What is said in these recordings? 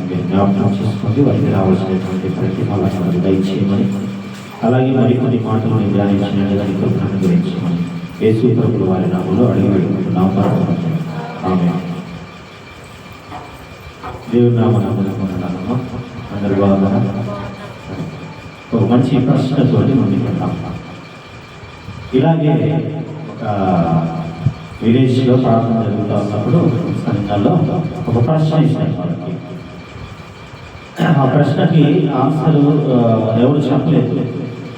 మీరు జ్ఞాపకం చేసుకోండి. వారికి రావాల్సినటువంటి ప్రతిఫలాలను దయచేయమని, అలాగే మరికొన్ని మాటలు నేను ధ్యానించిన కృపను గురించమని యేసు ప్రభుల వారి నామంలో అడిగి పెట్టుకుంటున్నాం. ఆమేన్. దేవుని నామమున అందరూ బాగున్నారా? ఒక మంచి ప్రశ్నతోటి ముందుకెళ్తాం. ఇలాగే ఒక విలేజ్లో ప్రార్థన జరుగుతూ ఉన్నప్పుడు సంఘాల్లో ఒక ప్రశ్న ఇచ్చారు వాళ్ళకి. ఆ ప్రశ్నకి ఆన్సర్ ఎవరు చెప్పలేదు.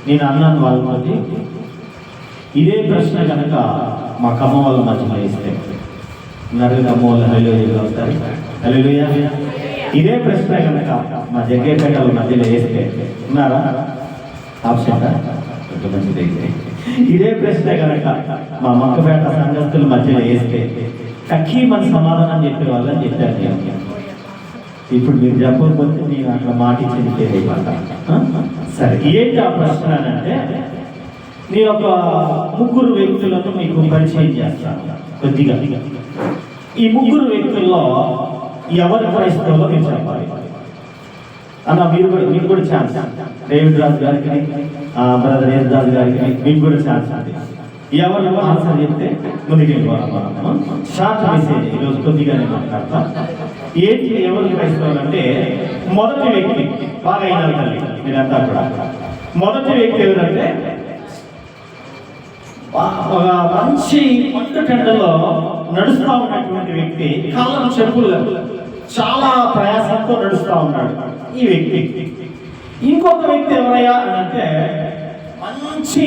నేను అన్నాను వాళ్ళకి, ఇదే ప్రశ్న కనుక మా కమ్మ వాళ్ళ మధ్యలో వేస్తే నలుగురు అమ్మ వాళ్ళు హల్లెలూయా అవుతారు. హల్లెలూయా. ఇదే ప్రశ్న కనుక మా జగ్గేపేటల మధ్యలో వేస్తే ఉన్నారా? ఆప్షన్ మంచిది. ఇదే ప్రశ్న కనుక మా మక్కపేట సంఘస్థుల మధ్యలో వేస్తే కక్కి మన సమాధానం చెప్పే వాళ్ళని చెప్పారు. ఇప్పుడు మీరు చెప్పకపోతే నేను అట్లా మాట ఇచ్చింది తెలియకుండా. సరే, ఏంటి ఆ ప్రశ్న అంటే, నేను ఒక ముగ్గురు వ్యక్తులను మీకు పరిచయం చేస్తాను కొద్దిగా. ఈ ముగ్గురు వ్యక్తుల్లో ఎవరు క్రైస్తవులో మీరు చెప్పాలి అన్న. మీరు కూడా ఛాన్స్. డేవిడ్ రాజు గారికి, బ్రదర్ ఏజ్ రాజు గారికి మీకు కూడా ఛాన్స్ ఉంది. ఎవరు ఆన్సర్ చెప్తే ముందుకు వెళ్ళిపోవాలి. షార్ట్ మెసేజ్ ఈరోజు కొద్దిగానే మాట్లాడతా. ఏంటి ఎవరు క్రైస్తవులు అంటే, మొదటి వ్యక్తి బాగా అయినారు తల్లి మీరంతా కూడా. మొదటి వ్యక్తి ఎవరంటే, ఒక మంచి పంటలో నడుస్తూ ఉన్నటువంటి వ్యక్తి, కాళ్ళ చెప్పులు చాలా ప్రయాసంతో నడుస్తూ ఉన్నాడు ఈ వ్యక్తి. ఇంకొక వ్యక్తి ఎవరయ్యా అంటే, మంచి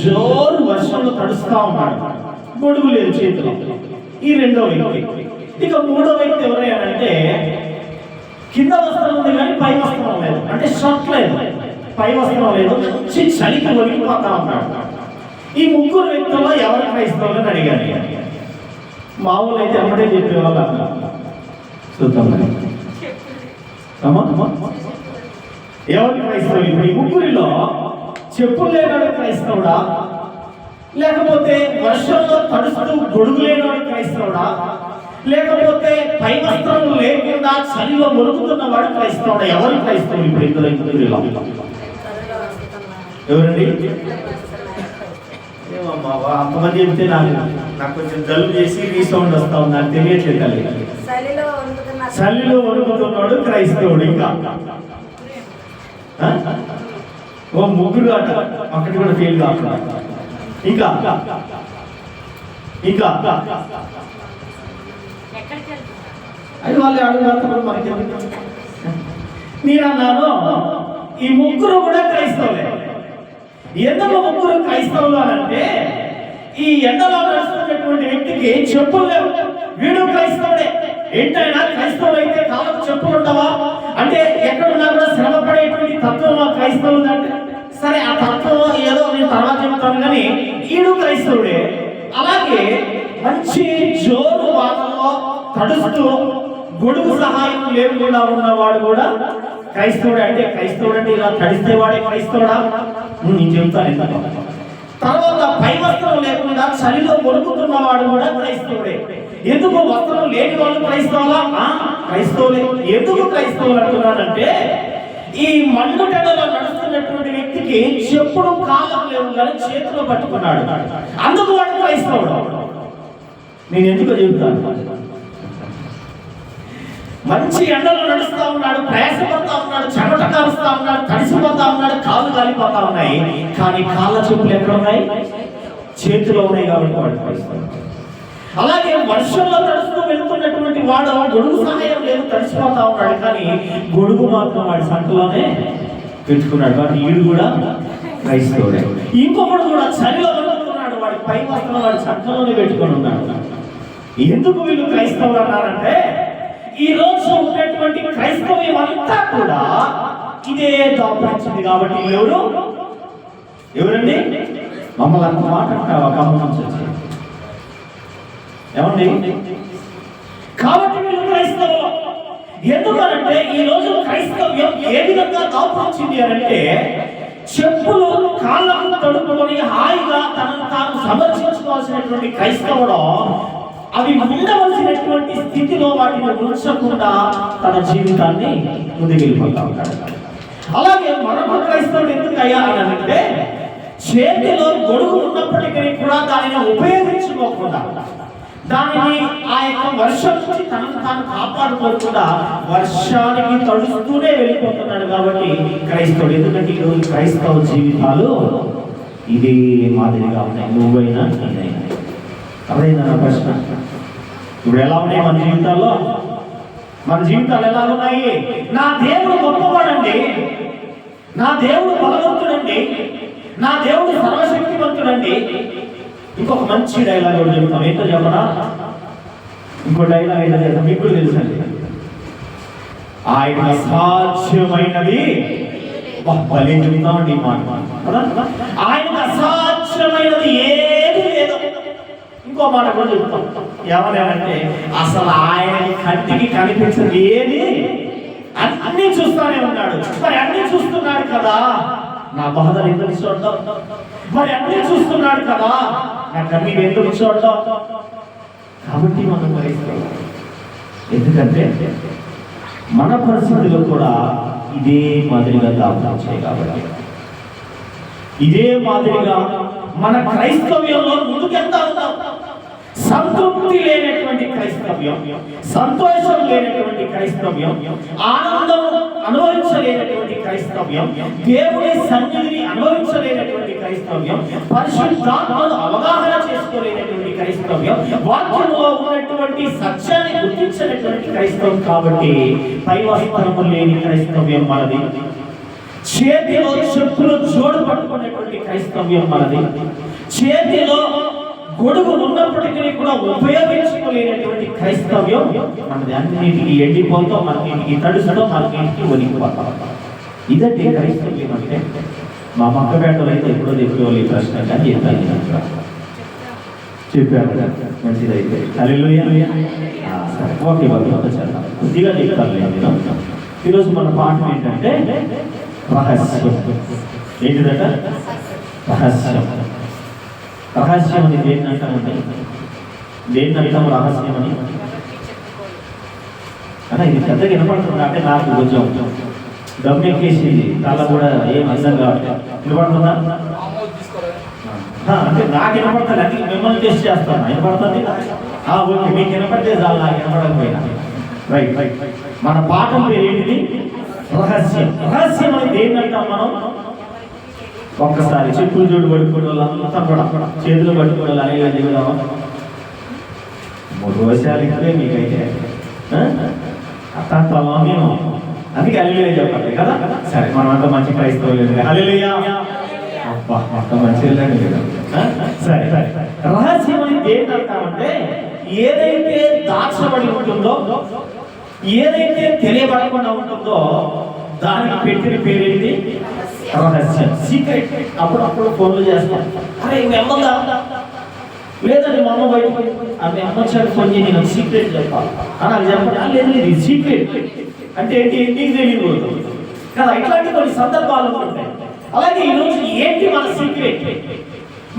జోరు వర్షంలో తడుస్తూ ఉన్నాడు, గొడుగు లేదు చేతిలో. ఈ రెండో వ్యక్తి. ఇక మూడో వ్యక్తి ఎవరయ్యా అంటే, కింద వస్త్రం ఉంది కానీ పై వస్త్రం లేదు, అంటే షర్ట్ లేదు, పై వస్త్రం లేదు, మంచి చలికి ఒలిగిపోతా ఉన్నాడు. ఈ ముగ్గురు వ్యక్తుల్లో ఎవరు క్రైస్తవులని అడిగారు. మామూలు అయితే అమ్మడే చెప్పేవాళ్ళు అన్నారు. చూద్దాం ఎవరు క్రైస్తవులు? ఇప్పుడు ఈ ముగ్గురిలో చెప్పులు లేనాడు క్రైస్తవుడా, లేకపోతే వర్షంలో తడుస్తూ గొడుగు లేనాడు క్రైస్తవుడా, లేకపోతే పై వస్త్రం లేకుండా చలిలో మురుగుతున్నవాడు క్రైస్తవుడా? ఎవరు క్రైస్తవులు ఇప్పుడు ఇద్దరు? ఎవరండి? అంతమంది చెప్తే నాకు కొంచెం జలుబు చేసి రీసౌండ్ వస్తా ఉంది, నాకు తెలియట్లేదు తల్లి. చలిలో వణుకుతున్నాడు క్రైస్తవుడు. ఇంకా ఓ ముగ్గురు అట, అక్కడి కూడా ఫెయిల్ కాకుండా. ఇంకా అది వాళ్ళు అడుగుతారు మనకి. నేను అన్నాను, ఈ ముగ్గురు కూడా క్రైస్తవులే. ఎందుకు ముగ్గురు క్రైస్తవులు అంటే, ఈ ఎండలో నడుస్తున్నటువంటి వ్యక్తికి చెప్పులు లేవు, వీడు క్రైస్తవుడే. ఏంటైనా క్రైస్తవుడు అయితే కాళ్ళకు చెప్పులు ఉండవా అంటే, ఎక్కడున్నా కూడా శ్రమ పడేటువంటి తత్వం క్రైస్తవులు అంటే, సరే ఆ తత్వం ఏదో నేను తర్వాత చెప్తాను కానీ ఈడు క్రైస్తవుడే. అలాగే మంచి జోరు వానలో తడుస్తూ గొడుగు సహాయం లేకుండా ఉన్నవాడు కూడా క్రైస్తవుడే. అంటే క్రైస్తవుడు అంటే ఇలా తడిస్తే వాడే క్రైస్తవుడా? నేను చెప్తాను ఎందుకు. తర్వాత పై వస్త్రం లేకుండా చలిలో కొడుకుతున్నవాడు కూడా క్రైస్తవుడే. ఎందుకు వస్త్రం లేని వాళ్ళు క్రైస్తవులా? క్రైస్తవులే. ఎందుకు క్రైస్తవులు అంటున్నానంటే, ఈ మండుటెడలో నడుస్తున్నటువంటి వ్యక్తికి చెప్పుడు కాలం లేవు కానీ చేతిలో పట్టుకున్నాడు, అందుకు వాడు క్రైస్తవుడు. నేను ఎందుకు చెబుతాను, మంచి ఎండలో నడుస్తూ ఉన్నాడు, ప్రయాసపడతా ఉన్నాడు, చెమట కారుస్తా ఉన్నాడు, తడిసిపోతా ఉన్నాడు, కాళ్ళు కాలిపోతా ఉన్నాయి, కానీ కాళ్ళ చెప్పులు ఎక్కడ ఉన్నాయి? చేతిలో ఉన్నాయి కాబట్టి వాడు క్రైస్తవుడు. అలాగే వర్షంలో తడుస్తూ వెళ్తున్నటువంటి వాడు గొడుగు సహాయం లేదు, తడిసిపోతా ఉన్నాడు, కానీ గొడుగు మాత్రం వాడి సంఖలోనే పెట్టుకున్నాడు, కాబట్టి వీడు కూడా క్రైస్తవుడే. ఇంకొకడు కూడా చలిలో వెళ్తున్నాడు, వాడి పై వస్త్రం వాడి సంఖలోనే పెట్టుకొని ఉన్నాడు. ఎందుకు వీళ్ళు క్రైస్తవులు అన్నారంటే, ఈ రోజు ఉన్నటువంటి క్రైస్తవ్యం అంతా కూడా ఇదే దాపురించింది. కాబట్టి ఎవరండి? మమ్మల్ని అంత మాట అంటావా? ఏమండి? కాబట్టి వీళ్ళు క్రైస్తవులు. ఎందుకనంటే ఈ రోజు క్రైస్తవ్యం ఏ విధంగా దాపురించింది అంటే, చెప్పులు కాళ్ళకు తడుపుకొని హాయిగా తనను తాను సమర్పించుకోవాల్సినటువంటి క్రైస్తవుడు అవి ఉండవలసినటువంటి స్థితిలో వాటిని ఉంచకుండా తన జీవితాన్ని ముందుకెళ్ళిపోతా ఉంటాడు. అలాగే మరొక క్రైస్తవుడు ఎందుకు అయ్యా అంటే చేతిలో గొడుగు ఉన్నప్పటికీ కూడా దానిని ఉపయోగించుకోకుండా, దానిని ఆ యొక్క వర్షం నుంచి తనను తాను కాపాడుకోకుండా వర్షానికి తడుస్తూనే వెళ్ళిపోతున్నాడు. కాబట్టి క్రైస్తవుడు, ఎందుకంటే ఈరోజు క్రైస్తవ జీవితాలు ఇదే మాదిరిగా ఉన్నాయి. నువ్వైనా నేనైనా. అదేనా నా ప్రశ్న? ఇప్పుడు ఎలా ఉన్నాయి మన జీవితాల్లో? మన జీవితాలు ఎలా ఉన్నాయి? నా దేవుడు గొప్పవాడండి, నా దేవుడు బలవంతుడండి, నా దేవుడు సర్వశక్తివంతుడండి. ఇంకొక మంచి డైలాగ్ కూడా చెప్తాం. ఏంటో చెప్పనా? ఇంకో డైలాగ్ ఏంటో చెప్తాం, మీకు కూడా తెలుసండి. ఆయన అసాధ్యమైనది భలే చెప్తామండి ఈ మాట. ఆయన అసాధ్యమైనది ఏది లేదు. ఇంకో మాట కూడా చెప్తాం, ఏమనేమంటే అసలు ఆయన కంటికి కనిపించదు ఏది, అన్ని చూస్తానే ఉన్నాడు. మరి అన్ని చూస్తున్నాడు కదా, నా బాధలు ఎందుకు చూడటం? మరి అన్ని చూస్తున్నాడు కదా, నా కన్నీరు ఎందుకు చూడటం? కాబట్టి మనం గ్రహిస్తాం. ఎందుకంటే మన పరిస్థితులు కూడా ఇదే మాదిరిగా దాచాయి. కాబట్టి ఇదే మాదిరిగా మన క్రైస్తవ్యంలో ముందుకెళ్తా ఉన్నాం. సంతృప్తి లేనటువంటి క్రైస్తవ్యం, సంతోషం లేనటువంటి క్రైస్తవ్యం, ఆనందం అనుభవించలేనటువంటి క్రైస్తవ్యం, దేవుని సన్నిధిని అనుభవించలేనటువంటి క్రైస్తవ్యం, పరిశుద్ధాత్మను అవగాహన చేసుకోలేనటువంటి క్రైస్తవ్యం, వాక్యంలో ఉన్నటువంటి సత్యాన్ని గుర్తించినటువంటి క్రైస్తవం. కాబట్టి పై వస్త్రము లేని క్రైస్తవ్యం మనది, చేతిలో చెప్పులు జోడు పట్టుకునేటువంటి క్రైస్తవ్యం మనది, చేతిలో గొడుగు ఉన్నప్పటికీ కూడా ఉపయోగించుకోలేనటువంటి క్రైస్తవ్యం మనది. అన్నింటికి ఎండిపోతాం, మనకి తడుస్తాం, మనకి వణికిపోతాం. ఇదంటే క్రైస్తవ్యం అంటే. మా మక్కపేటలో అయితే ఎప్పుడో చెప్పేవాళ్ళు ఈ ప్రశ్న, కానీ చెప్పారు మంచిదైతే. హల్లెలూయా. సరే, ఓకే, వాళ్ళు చేద్దాం, కొద్దిగా చెప్తాను. ఈరోజు మన పాఠం ఏంటంటే రహస్యం. ఏంటిదట? రహస్యం. రహస్యం అని దేన్ని అంటామంటే, దేన్ని అంటాం రహస్యం అని? అలా ఇది పెద్దగా వినపడుతుంది అంటే నాకు కొంచెం దమ్మెక్కేసింది, తల కూడా ఏం అర్థం కావట్లేదు. వినపడుతుందా? అంటే నాకు వినపడతాను, అది మిమ్మల్ని టెస్ట్ చేస్తాను. వినపడుతుంది? ఓకే, మీకు వినపడితే చాలు, నాకు వినపడకపోయినా. Right right. మన పాఠం పేరు ఏంటిది? రహస్యం. రహస్యం అని దేన్ని అంటాం మనం? ఒక్కసారి చెప్పులు జోడు పట్టుకోవడం వాళ్ళంతా కూడా చేతులు పట్టుకోవడం అలాగే దిగుదామా? 3 వర్షాలు ఇస్తే మీకైతే అత్తంతామా మేము? అందుకే హల్లెలూయా చెప్పాలి కదా. సరే, మనం అంతా మంచి క్రైస్తవులు. హల్లెలూయా. అబ్బా, అంత మంచి. సరే, రహస్యం అని దేన్ని అంటామంటే ఏదైతే దాచబడి ఉంటుందో, ఏదైతే తెలియబడకుండా ఉంటుందో దానికి పెట్టిన పేరేంటి? రహస్యం, సీక్రెట్. అప్పుడు ఫోన్లు చేస్తాం, అరే మెమ్మగా లేదండి మా అమ్మ బయట అవి అమ్మచ్చాడు ఫోన్ చేసి నేను సీక్రెట్ చెప్పాలి అని అది చెప్పండి. లేదు ఇది సీక్రెట్ అంటే ఏంటి? నీకు తెలియకూడదు కదా. ఇట్లాంటి కొన్ని సందర్భాలు ఉంటాయి. అలాగే ఈరోజు ఏంటి మన సీక్రెట్?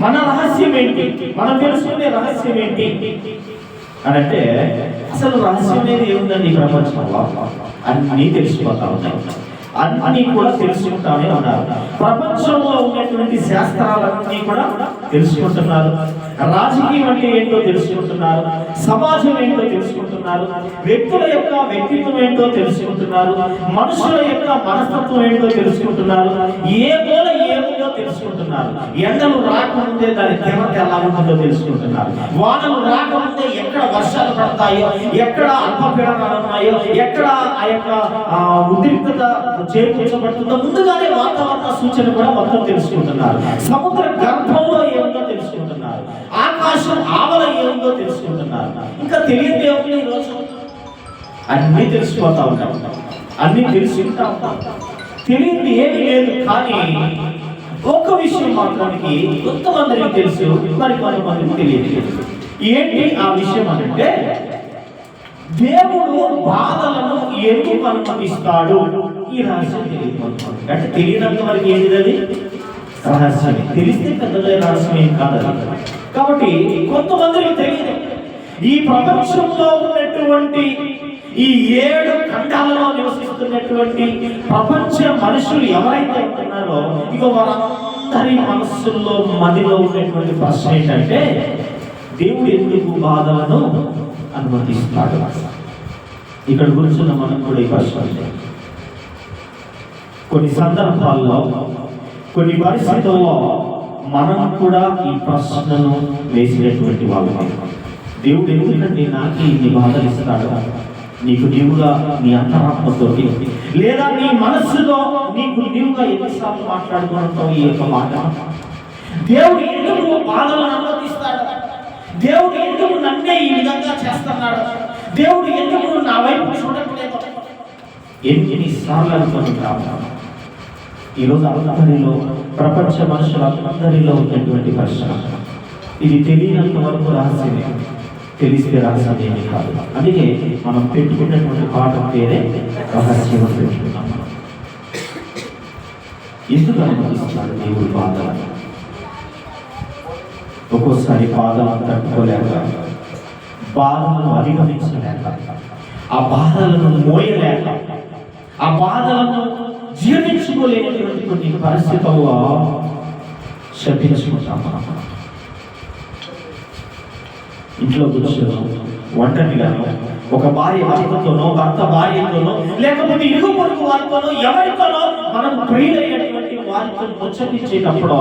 మన రహస్యం ఏంటి? మనం తెలుసుకునే రహస్యం ఏంటి అని అంటే, అసలు రహస్యం అనేది ఏముందండి? ప్రపంచంలో అన్నీ తెలిసిపోతా ఉన్నాయి, అన్నీ కూడా తెలుసుకుంటానే ఉన్నారు. ప్రపంచంలో ఉన్నటువంటి శాస్త్రాలన్నీ కూడా తెలుసుకుంటున్నారు. రాజకీయం అంటే ఏంటో తెలుసుకుంటున్నారు, సమాజం ఏంటో తెలుసుకుంటున్నారు, వ్యక్తుల యొక్క వ్యక్తిత్వం ఏంటో తెలుసుకుంటున్నారు, మనుషుల యొక్క మనస్తత్వం ఏంటో తెలుసుకుంటున్నారు, ఏ మూల ఏముందో తెలుసుకుంటున్నారు. ఎండలు రాకముందే దాని తీవ్రత ఎలా ఉంటుందో తెలుసుకుంటున్నారు. వానలు రాకముందే ఎక్కడ వర్షాలు పడతాయో, ఎక్కడ అల్పపీడనాలు ఉన్నాయో, ఎక్కడ ఆ యొక్క ఉద్రిక్తత చేకూర్చబడుతుందో ముందుగానే వాతావరణ సూచన కూడా మొత్తం తెలుసుకుంటున్నారు. సముద్ర గర్భంలో ఏముందో తెలుసుకుంటున్నారు, ఆకాశం ఆవల ఏముందో తెలుసుకుంటున్నారు. ఇంకా తెలియదు ఏముంది? ఈరోజు అన్నీ తెలిసిపోతా ఉంటాం, అన్నీ తెలుసుకుంటా ఉంటాం. తెలియదు ఏమీ లేదు. కానీ ఒక విషయం మాత్రానికి కొంతమందికి తెలుసు, మరి కొంతమందికి తెలియదు. ఏంటి ఆ విషయం అంటే, దేవుడు బాధలను ఎందుకు అనుమతిస్తాడు? ఈ రహస్యం తెలియదు. అంటే తెలియనంత వరకు ఏంటిది? అది రహస్యమే. తెలిస్తే పెద్దగా రహస్యం ఏం కాదు. కాబట్టి కొంతమందికి తెలియదు. ఈ ప్రపంచంలో ఉన్నటువంటి ఈ 7 ఖండాలలో నివసిస్తున్నటువంటి ప్రపంచ మనుషులు ఎవరైతే ఉన్నారో ఇక వారందరి మనస్సుల్లో మదిలో ఉన్నటువంటి ప్రశ్న ఏంటంటే, దేవుడు ఎందుకు బాధలను అనుమతిస్తాడు? ఇక్కడ కూర్చున్న మనం కూడా ఈ ప్రశ్న కొన్ని సందర్భాల్లో కొన్ని పరిస్థితుల్లో మనం కూడా ఈ ప్రశ్నను వేసినటువంటి వాళ్ళు. దేవుడు ఎందుకంటే నాకు ఇన్ని బాధలు ఇస్తాడు? నీకు నీవుగా నీ అంతరాత్మతోటి లేదా నీ మనస్సులో నీకు నీవుగా ఎన్నిసార్లు మాట్లాడుకుంటావు ఈ యొక్క మాట? దేవుడు ఎందుకు బాధలను అనుమతిస్తాడు? దేవుడు ఎందుకు నన్నే ఈ విధంగా చేస్తున్నాడు? దేవుడు ఎందుకు నా వైపు చూడట్లేదు? ఎన్నిసార్లు అనుకుంటున్నాను. ఈరోజు అందరిలో, ప్రపంచ మనుషులందరిలో ఉన్నటువంటి ప్రశ్న ఇది. తెలియనంత వరకు రహస్యమే, తెలిస్తే రహస్యమేమి కాదు. అందుకే మనం పెట్టుకున్నటువంటి పాఠం పేరే రహస్యం అని పెట్టుకున్నాం. ఎందుకు అనుమతిస్తున్నాడు దేవుడు బాధలను? ఒక్కోసారి బాధలను తట్టుకోలేక, బాధలను అధిగమించలేక, ఆ బాధలను మోయలేక, ఆ బాధలను జీర్ణించుకోలేనటువంటి కొన్ని పరిస్థితుల్లో శపించుకుంటాం. ఇంట్లో కూర్చొని ఒంటరిగానో, ఒక భార్య భర్తతోనో, భర్త భార్యతోనో, లేకపోతే ఇరుగు పొరుగు వారితోనో, ఎవరితోనో మనం ప్రియులైనటువంటి వారితో ముచ్చటించేటప్పుడు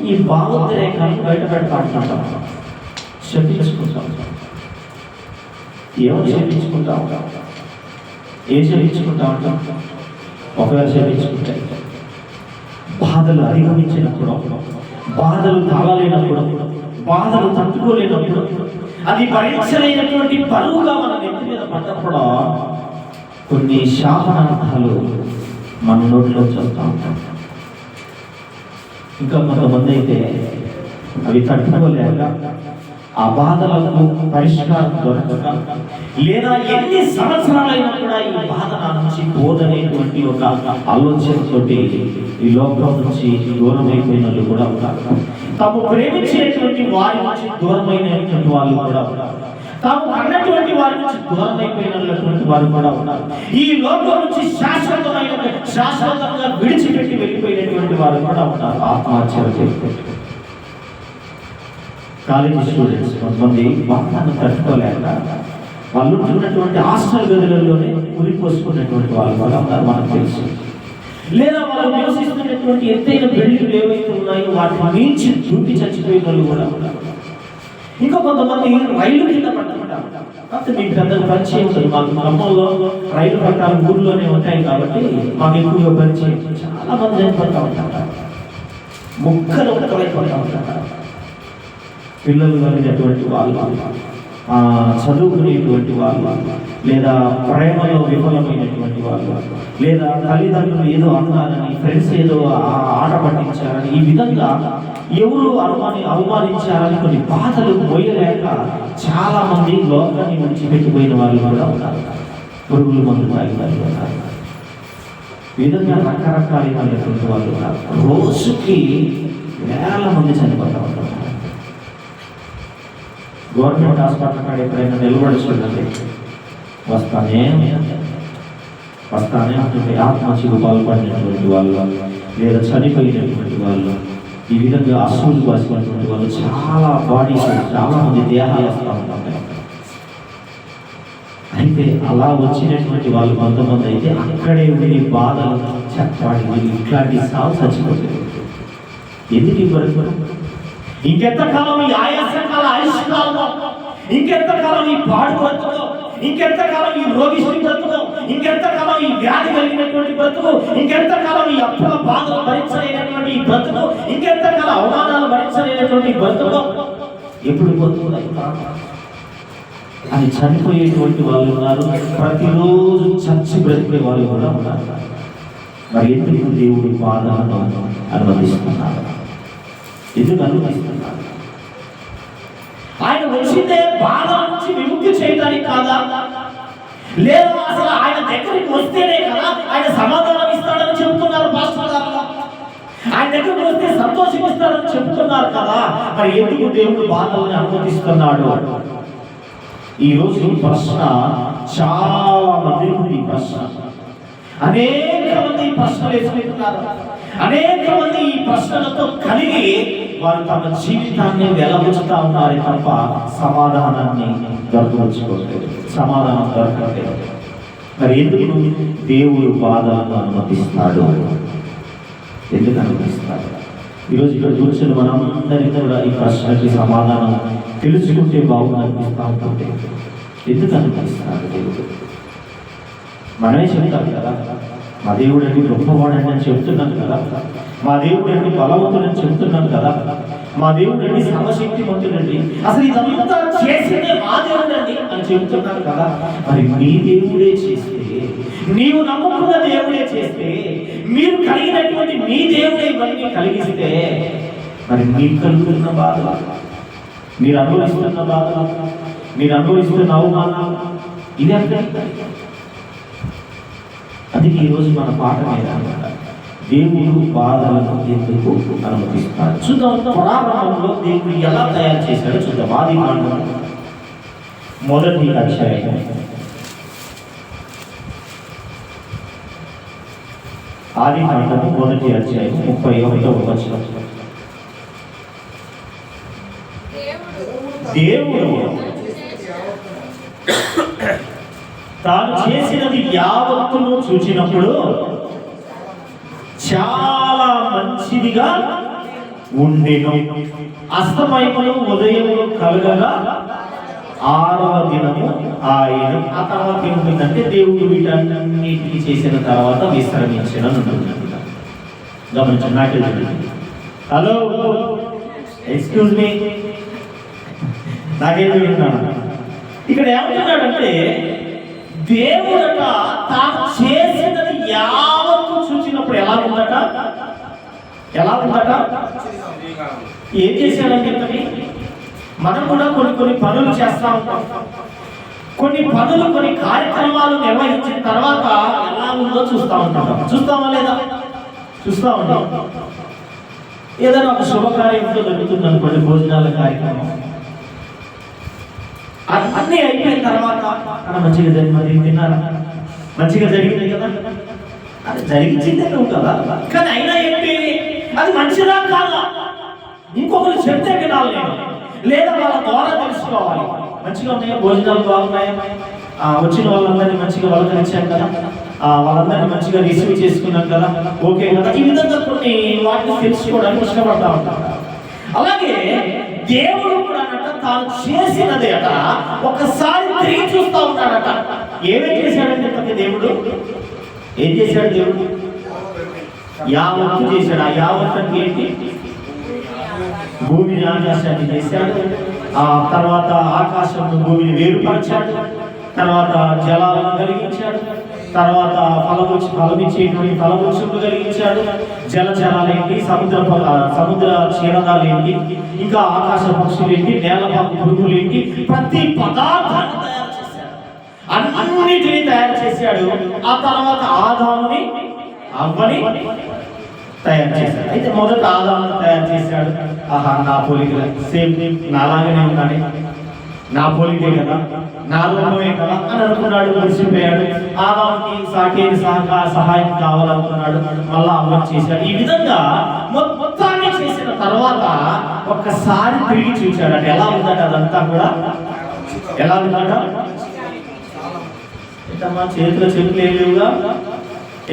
ఈ భావోద్రేకాన్ని బయట పెడతాడుకుంటాం, శపించుకుంటాం. ఏమో శపించుకుంటా ఉంటాం. ఏం శపించుకుంటా ఉంటాం? ఒకవేళ శపించుకుంటే బాధలు అధిగమించినప్పుడు, బాధలు తాళలేనప్పుడు, బాధలు తట్టుకోలేనప్పుడు, అది భరించలేనటువంటి బరువుగా మన నెత్తి మీద పడ్డప్పుడు కొన్ని శాపనార్థాలు మన నోటిలో చూస్తూ ఉంటాం. ఇంకా కొంతమంది అయితే అవి తట్టుకోలేక, ఆ బాధలకు పరిష్కారం దొరకక, లేదా ఎన్ని సంవత్సరాలైనా కూడా ఈ బాధ నా నుంచి పోదనేటువంటి ఒక ఆలోచనతోటి ఈ లోకం నుంచి దూరం అయిపోయిన వాళ్ళు కూడా ఉన్నారు. తాము ప్రేమించేటువంటి వారి నుంచి దూరమైనటువంటి వాళ్ళు కూడా ఉన్నారు. తాము అన్నటువంటి వారి నుంచి దూరం అయిపోయినటువంటి వారు కూడా ఉన్నారు. ఈ లోకం నుంచి శాశ్వతంగా విడిచిపెట్టి వెళ్ళిపోయినటువంటి వారు కూడా ఉన్నారు. ఆత్మహత్యలు చేసుకుంటూ కాలేజీ స్టూడెంట్స్ కొంతమంది బాధను తట్టుకోలేక వాళ్ళు ఉన్నటువంటి హాస్టల్ గదులలోనే ఉరిపోసుకున్నటువంటి వాళ్ళు కూడా ఉన్నారు, మనకు తెలుసు. లేదా వాళ్ళు నివసిస్తున్నటువంటి ఎత్తైన బిల్డింగ్లు ఏవైతే ఉన్నాయో వాటిని మించి దూకి చచ్చిపోయిన వాళ్ళు కూడా ఉన్నారు. ఇంకా కొంతమంది రైలు కింద పట్టుకుంటారు. అంటే మీకు పెద్దగా పరిచయం ఉంటుంది. మాకు గ్రామంలో రైలు పట్టాలు ఊర్లోనే ఉంటాయి కాబట్టి మాకు ఎక్కువగా పరిచయం. చాలా మంది చనిపోతూ ఉంటారు, ముక్కలు ఒక్కలైపోతూ ఉంటారు. పిల్లలు కలిగినటువంటి వాళ్ళు, చదువుకునేటువంటి వాళ్ళు, లేదా ప్రేమలో విఫలమైనటువంటి వాళ్ళు, లేదా తల్లిదండ్రులు ఏదో అన్నారని, ఫ్రెండ్స్ ఏదో ఆట పట్టించారని, ఈ విధంగా ఎవరు అవమానించారని కొన్ని బాధలు పోయలేక చాలా మంది లోకాన్ని విడిచిపెట్టిపోయిన వాళ్ళు కూడా ఉన్నారు. పురుగుల మందు తాగిన వాళ్ళు ఉన్నారు. ఈ విధంగా రకరకాలైనటువంటి వాళ్ళు ఉన్నారు. రోజుకి వేల మంది చనిపోతూ ఉంటారు. గవర్నమెంట్ హాస్పిటల్ కాడ ఎక్కడైనా నిలబడి చూడండి, వస్తానే ఉంటుంది. ఆత్మహత్యకు పాల్పడినటువంటి వాళ్ళు, లేదా చనిపోయినటువంటి వాళ్ళు, ఈ విధంగా అసూలు బాసినటువంటి వాళ్ళు చాలా బాడీస్, చాలా మంది దేహాలు వస్తూ ఉంటాయి. అయితే అలా వచ్చినటువంటి వాళ్ళు కొంతమంది అయితే అక్కడే ఉండి బాధలు చెప్పాలి, ఇట్లాంటి సాగు చచ్చిపోతుంది. ఎందుకు ఇవ్వరు? ఇంకెంతకాలం ఈ ఆయాసకాల ఆయుష్కాలంలో, ఇంకెంతకాలం ఈ పాడు బ్రతుకు, ఇంకెంతకాలం ఈ రోగిష్టి బ్రతుకు, ఇంకెంతకాలం ఈ వ్యాధి కలిగినటువంటి బ్రతుకు, ఇంకెంతకాలం ఈ అప్పుల బాధలు భరించలేనటువంటి ఈ బ్రతుకు, ఇంకెంతకాలం అవమానాలు భరించలేనటువంటి బ్రతుకు ఎప్పుడు పోతుంది అని చనిపోయేటువంటి వాళ్ళు ఉన్నారు. ప్రతిరోజు చచ్చి బ్రతికే వాళ్ళు కూడా ఉన్నారు. మరి ఎందుకు దేవుడి బాధలను అనుమతిస్తున్నారు? ఎందుకు అనుమతిస్తున్నారు? ఆయన వచ్చిందే బాధ నుంచి విముక్తి చేయడానికి కాదా? లేదా అసలు ఆయన దగ్గరికి వస్తేనే కదా ఆయన సమాధానం ఇస్తాడని చెబుతున్నారు పాస్టర్ గారు. ఆయన దగ్గరికి వస్తే సంతోషిస్తాడని చెబుతున్నారు కదా. మరి ఎందుకు దేవుడు బాధల్ని అనుమతిస్తున్నాడు? ఈరోజు ఈ ప్రశ్న చాలా మంది ఉంది. ఈ ప్రశ్న అనేక మంది ప్రశ్నలు వేసుకుంటున్నారు. అనేక మంది ఈ ప్రశ్నలతో కలిగి వారు తమ జీవితాన్ని వెలబుచ్చుతా ఉన్నారే తప్ప సమాధానాన్ని దొరకవచ్చుకోలేదు, సమాధానం దొరకలేదు. మరి ఎందుకు దేవుడు బాధలను అనుమతిస్తాడు? ఎందుకు అనుమతిస్తాడు? ఈరోజు ఇక్కడ కూర్చొని మనందరికీ కూడా ఈ ప్రశ్నకి సమాధానం తెలుసుకుంటే బాగుంది అనిపిస్తూ ఉంటుంది. ఎందుకు అనుమతిస్తాడు దేవుడు? మనమే చెప్తాం కదా, మా దేవుడు అండి గొప్పవాడని అని చెప్తున్నాను కదా, మా దేవుడు అండి బలవంతుడని చెప్తున్నాను కదా, మా దేవుడు అండి సర్వశక్తివంతుడండి, అసలు ఇదంతా చేసిందే మా దేవుడు అండి అని చెప్తున్నాను కదా. మరి మీ దేవుడే చేస్తే, నీవు నమ్ముకున్న దేవుడే చేస్తే, మీరు కలిగినటువంటి మీ దేవుడే ఇవన్నీ కలిగిస్తే, మరి మీరు కలుగుతున్న బాధ, మీరు అనుభవిస్తున్న బాధ, మీరు అనుభవిస్తున్న అవమానాలు ఇది అంటే అది ఈరోజు మన పాట మీద దేవుడు బాధలను ఎందుకు అనుమతిస్తాడు చూద్దాం. ప్రారంభంలో దేవుడు ఎలా తయారు చేశాడో చూద్దాం. ఆదికాండం మొదటి అధ్యాయం, ఆదికాండము మొదటి అధ్యాయం 31వ వచనం. దేవుడు తాను చేసినది యావత్తును చూచినప్పుడు చాలా మంచిదిగా ఉండెను. అస్తమయములు ఉదయములు కలగగా 6వ దినము ఆయన. ఆ తర్వాత ఏముంటుందంటే దేవుడు వీటన్నిటికీ చేసిన తర్వాత విశ్రమించిన గమనించండి. నాకే హలో ఎక్స్క్యూజ్ మీ, నాకేమి వింటున్నాను. ఇక్కడ ఏమంటున్నాడంటే దేవుడట తాను చేసినది యావత్తు చూసినప్పుడు ఎలా ఉందట, ఎలా ఉందట, ఏం చేశాడని చెప్పని మనం కూడా కొన్ని పనులు చేస్తా ఉంటాం. కొన్ని పనులు, కొన్ని కార్యక్రమాలు నిర్వహించిన తర్వాత ఎలా ఉందో చూస్తూ ఉంటాం. చూస్తామా లేదా? చూస్తూ ఉంటాం. ఏదైనా ఒక శుభకార్యంతో జరుగుతుంది అనుకోండి, భోజనాల కార్యక్రమం, అన్నీ అయిపోయిన తర్వాత మంచిగా తిన్నారా, మంచిగా జరిగింది కదా, అది జరిగించిందే నువ్వు కదా, కానీ అయినా ఏంటి అది మంచిదా కాదా ఇంకొకరు చెప్తే వినాలి నేను, లేదా వాళ్ళ ద్వారా తెలుసుకోవాలి. మంచిగా ఉన్నాయా, భోజనాలు బాగున్నాయా, వచ్చిన వాళ్ళందరినీ మంచిగా పలకరించాం కదా, వాళ్ళందరినీ మంచిగా రిసీవ్ చేసుకున్నాం కదా, ఓకే కదా, ఈ విధంగా కొన్ని వాటిని తెలుసుకోవడానికి ఇష్టపడతా ఉంటాం. అలాగే దేవుడు కూడా తాను చేసినది అట ఒకసారి తిరిగి చూస్తూ ఉన్నాడట. ఏమేం చేశాడని చెప్పండి దేవుడు? ఏం చేశాడు దేవుడు? యావత్తు చేశాడు. ఆ యావత్తు అంటే ఏంటి? భూమిని ఆకాశాన్ని చేశాడు, ఆ తర్వాత ఆకాశం భూమిని వేరుపరిచాడు, తర్వాత జలాలను కలిగించాడు, తర్వాత ఫలమిచ్చేటువంటి ఫలవృక్షములు కలిగించాడు, జలచరాలేంటి, సముద్ర క్షీరదాలేంటి, ఇంకా ఆకాశ పక్షులేంటి, నేలపాకు పురుగులేంటి, ప్రతి పదార్థాన్ని తయారు చేశాడు, అన్నిటినీ తయారు చేశాడు. ఆ తర్వాత ఆదాముని అవ్వని తయారు చేశాడు. అయితే మొదట ఆదాముని తయారు చేశాడు. ఆహా, నా పోలిక సేమ్ నాలాగానే ఉన్నాడు, నా పోలికే కదా, నా రూపమే కదా అని అనుకున్నాడు. మురిసిపోయాడు. ఆదాముకి సాకేది సహాయం కావాలనుకున్నాడు, మళ్ళా అవ్వని చేశాడు. ఈ విధంగా మొత్తాన్ని చేసిన తర్వాత ఒక్కసారి తిరిగి చూశాడు. అంటే ఎలా ఉందట అదంతా కూడా, ఎలా ఉందట? ఏంటమ్మా చేతులు ఏం లేవుగా,